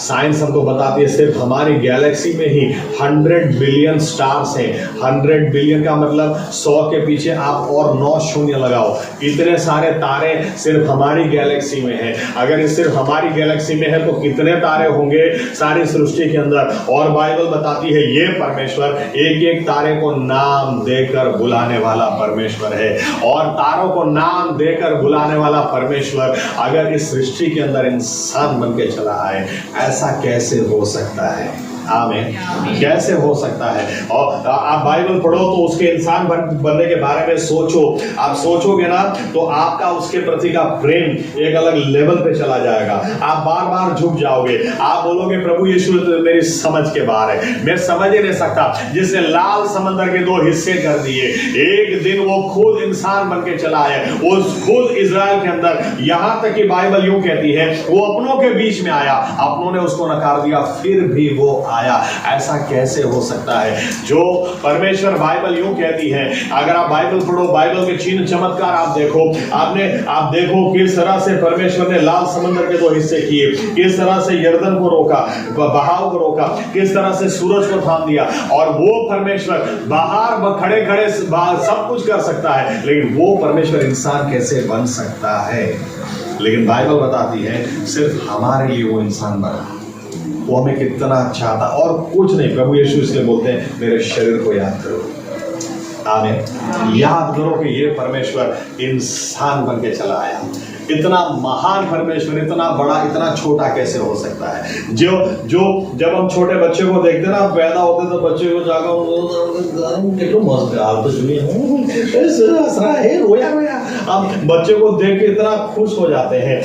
साइंस हमको बताती है सिर्फ हमारी गैलेक्सी में ही 100 बिलियन स्टार्स हैं। 100 बिलियन का मतलब 100 के पीछे आप और 9 शून्य लगाओ, इतने सारे तारे सिर्फ हमारी गैलेक्सी में हैं। अगर ये सिर्फ हमारी गैलेक्सी में है तो कितने तारे होंगे सारी सृष्टि के अंदर। और बाइबल बताती है ये परमेश्वर एक एक तारे को नाम देकर बुलाने वाला परमेश्वर है। और तारों को नाम देकर बुलाने वाला परमेश्वर अगर इस सृष्टि के अंदर इंसान बन के चला है, ऐसा कैसे हो सकता है? आमीन। कैसे हो सकता है? और आप बाइबल पढ़ो तो उसके इंसान बनने के बारे में सोचो। आप सोचोगे ना तो आपका उसके प्रति का प्रेम एक अलग लेवल पे चला जाएगा। आप बार बार झुक जाओगे। आप बोलोगे प्रभु यीशु तो मेरी समझ के बाहर है, मैं समझ ही नहीं सकता। जिसने लाल समंदर के 2 हिस्से कर दिए, एक दिन वो खुद इंसान बन के चला है, वो खुद इजराइल के अंदर, यहां तक कि बाइबल यूं कहती है वो अपनों के बीच में आया, अपनों ने उसको नकार दिया, फिर भी वो आया। ऐसा कैसे हो सकता है? जो परमेश्वर, बाइबल यूं कहती है, अगर आप बाइबल पढ़ो, बाइबल के चिन्ह चमत्कार आप देखो, आप देखो किस तरह से परमेश्वर ने लाल समंदर के 2 हिस्से किए, किस तरह से यर्दन को रोका, बहाव को रोका, किस तरह से सूरज को थाम दिया। और वो परमेश्वर बाहर खड़े खड़े सब कुछ कर सकता है, लेकिन वो परमेश्वर इंसान कैसे बन सकता है? लेकिन बाइबल बताती है सिर्फ हमारे लिए वो इंसान बना, वो हमें कितना अच्छा था और कुछ नहीं। प्रभु यीशु इसलिए बोलते हैं मेरे शरीर को याद करो। आमीन। याद करो कि ये परमेश्वर इंसान बन के चला आया। इतना महान परमेश्वर इतना बड़ा इतना छोटा कैसे हो सकता है? जो जब हम छोटे बच्चे को देखते ना, पैदा होते तो बच्चे को जाकर मस्त हाल तो सुनिए हंस रहा है, रोया रोया, हम बच्चे को देख के इतना खुश हो जाते हैं।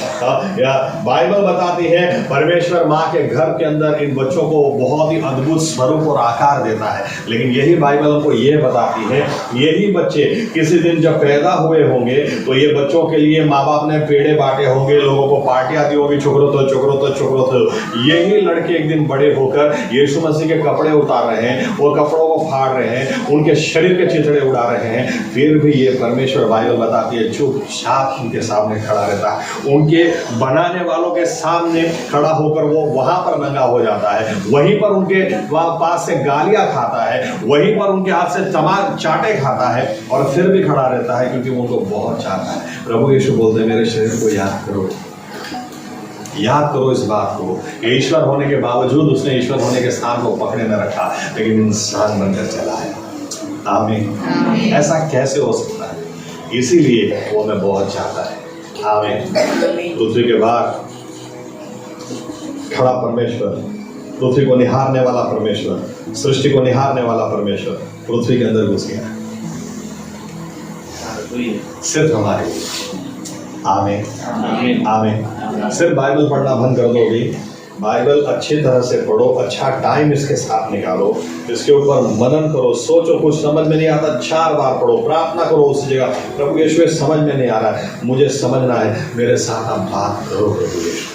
बाइबल बताती है परमेश्वर माँ के घर के अंदर इन बच्चों को बहुत ही अद्भुत स्वरूप और आकार देता है। लेकिन यही बाइबल हमको ये बताती है यही बच्चे किसी दिन जब पैदा हुए होंगे तो ये बच्चों के लिए माँ बाप ने पेड़े बांटे होंगे, लोगों को पार्टियां दी होगी, चुकरो तो यही लड़के एक दिन बड़े होकर यीशु मसीह के कपड़े उतार रहे हैं, वो कपड़ों को फाड़ रहे हैं, उनके शरीर के चिथड़े उड़ा रहे हैं। फिर भी ये परमेश्वर, बाइबल बताती है, चुपचाप उनके सामने खड़ा रहता है। उनके बनाने वालों के सामने खड़ा होकर वो वहां पर नंगा हो जाता है, वहीं पर उनके पास से गालियां खाता है, वहीं पर उनके हाथ से तमाम चाटे खाता है और फिर भी खड़ा रहता है क्योंकि वो उनको बहुत चाहता है। प्रभु यीशु बोलते हैं मेरे शरीर को याद करो, याद करो इस बात को। ईश्वर होने के बावजूद उसने ईश्वर होने के स्थान को पकड़े न रखा, लेकिन इंसान बनकर चला है। आमीन। ऐसा कैसे हो सकता है? इसीलिए वो हमें बहुत चाहता है। आमीन। पृथ्वी के बाहर खड़ा परमेश्वर, पृथ्वी को निहारने वाला परमेश्वर, सृष्टि को निहारने वाला परमेश्वर पृथ्वी के अंदर घुस गया सिर्फ हमारे लिए। आमीन आमीन। सिर्फ बाइबल पढ़ना बंद कर दो भी, बाइबल अच्छी तरह से पढ़ो, अच्छा टाइम इसके साथ निकालो, इसके ऊपर मनन करो, सोचो। कुछ समझ में नहीं आता 4 बार पढ़ो, प्रार्थना करो उस जगह, प्रभु यीशु समझ में नहीं आ रहा है, मुझे समझना है, मेरे साथ आप बात करो प्रभु यीशु।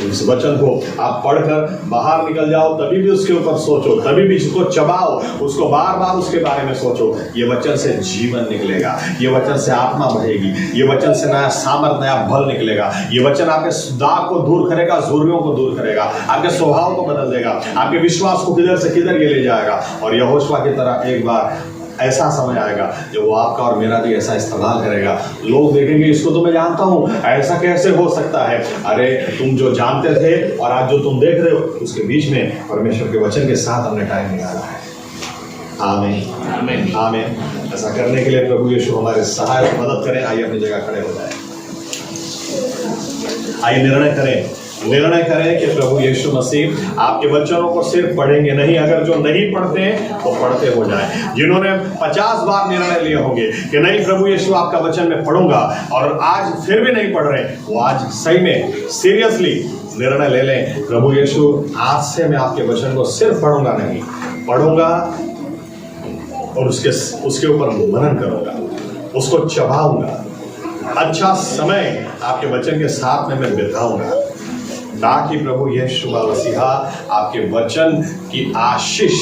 इस वचन को आप पढ़कर बाहर निकल जाओ, तभी भी उसके ऊपर सोचो, तभी भी इसको चबाओ, उसको बार बार उसके बारे में सोचो। ये वचन से जीवन निकलेगा, ये वचन से आत्मा बढ़ेगी, ये वचन से नया सामर्थ, नया बल निकलेगा। ये वचन आपके दाग को दूर करेगा, झुर्रियों को दूर करेगा, आपके स्वभाव को बदल देगा, आपके विश्वास को किधर से किधर ये ले जाएगा। और यहोशुआ की तरह एक बार ऐसा समय आएगा जब वो आपका और मेरा भी ऐसा इस्तेमाल करेगा। लोग देखेंगे इसको तो मैं जानता हूँ, ऐसा कैसे हो सकता है। अरे तुम जो जानते थे और आज जो तुम देख रहे हो, उसके बीच में परमेश्वर के वचन के साथ हमने टाइम निकाला है। आमीन आमीन आमीन। ऐसा करने के लिए प्रभु यीशु हमारे सहायक मदद करें। आइए अपनी जगह खड़े हो जाए। आइए निर्णय करें कि प्रभु यीशु मसीह आपके वचनों को सिर्फ पढ़ेंगे नहीं, अगर जो नहीं पढ़ते हैं तो पढ़ते हो जाए। जिन्होंने 50 बार निर्णय लिए होंगे कि नहीं प्रभु यीशु आपका वचन में पढ़ूंगा, और आज फिर भी नहीं पढ़ रहे, वो आज सही में सीरियसली निर्णय ले लें, प्रभु यीशु आज से मैं आपके वचन को सिर्फ पढ़ूंगा नहीं, पढ़ूंगा और उसके ऊपर मनन करूंगा, उसको चबाऊंगा, अच्छा समय आपके वचन के साथ में मैं बिताऊंगा, ताकि प्रभु यीशु मसीहा आपके वचन की आशीष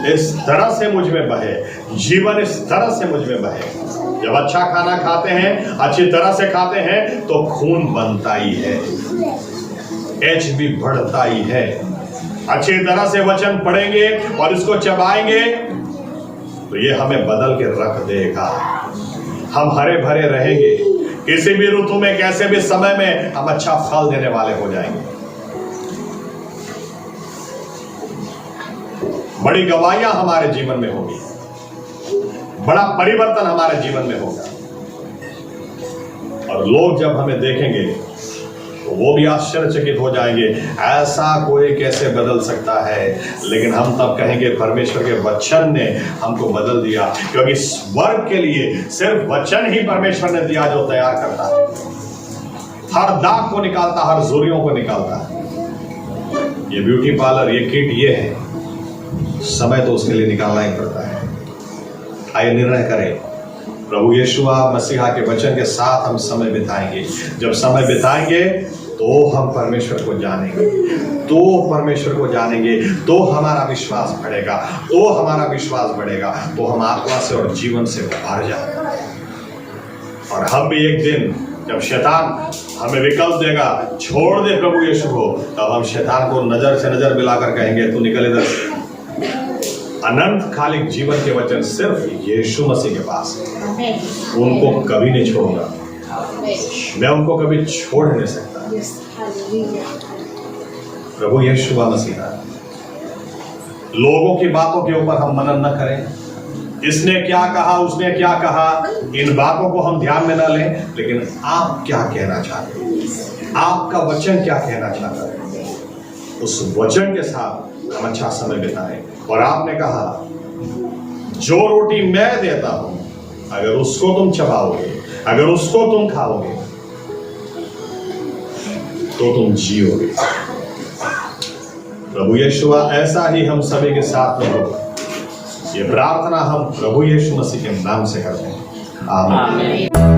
इस तरह से मुझ में बहे, जीवन इस तरह से मुझ में बहे। जब अच्छा खाना खाते हैं, अच्छी तरह से खाते हैं, तो खून बनता ही है, एचबी बढ़ता ही है। अच्छी तरह से वचन पढ़ेंगे और इसको चबाएंगे तो ये हमें बदल के रख देगा। हम हरे भरे रहेंगे, किसी भी ऋतु में, कैसे भी समय में हम अच्छा फल देने वाले हो जाएंगे। बड़ी गवाहियां हमारे जीवन में होगी, बड़ा परिवर्तन हमारे जीवन में होगा, और लोग जब हमें देखेंगे तो वो भी आश्चर्यचकित हो जाएंगे, ऐसा कोई कैसे बदल सकता है। लेकिन हम तब कहेंगे परमेश्वर के वचन ने हमको बदल दिया, क्योंकि स्वर्ग के लिए सिर्फ वचन ही परमेश्वर ने दिया जो तैयार करता है, हर दाग को निकालता, हर झुर्रियों को निकालता है। ये ब्यूटी पार्लर, ये किट, ये है, समय तो उसके लिए निकालना ही पड़ता है। आइए निर्णय करें, प्रभु यीशु मसीहा के वचन के साथ हम समय बिताएंगे। जब समय बिताएंगे तो हम परमेश्वर को जानेंगे, तो हमारा विश्वास बढ़ेगा, तो हम आत्मा से और जीवन से भर जाएंगे। और हम भी एक दिन जब शैतान हमें विकल्प देगा, छोड़ दे प्रभु यीशु को, तब हम शैतान को नजर से नजर मिलाकर कहेंगे, तू निकल इधर से। अनंत कालिक जीवन के वचन सिर्फ यीशु मसीह के पास है, उनको कभी नहीं छोड़ूंगा, मैं उनको कभी छोड़ नहीं सकता। प्रभु यीशु मसीह, लोगों की बातों के ऊपर हम मनन न करें, इसने क्या कहा, उसने क्या कहा, इन बातों को हम ध्यान में न लें, लेकिन आप क्या कहना चाहते हैं, आपका वचन क्या कहना चाहता है, उस वचन के साथ हम अच्छा समय बिताएं। और आपने कहा, जो रोटी मैं देता हूं, अगर उसको तुम चबाओगे, अगर उसको तुम खाओगे, तो तुम जियोगे। प्रभु यीशु ऐसा ही हम सभी के साथ में हो। ये प्रार्थना हम प्रभु यीशु मसीह के नाम से करते हैं। आमीन।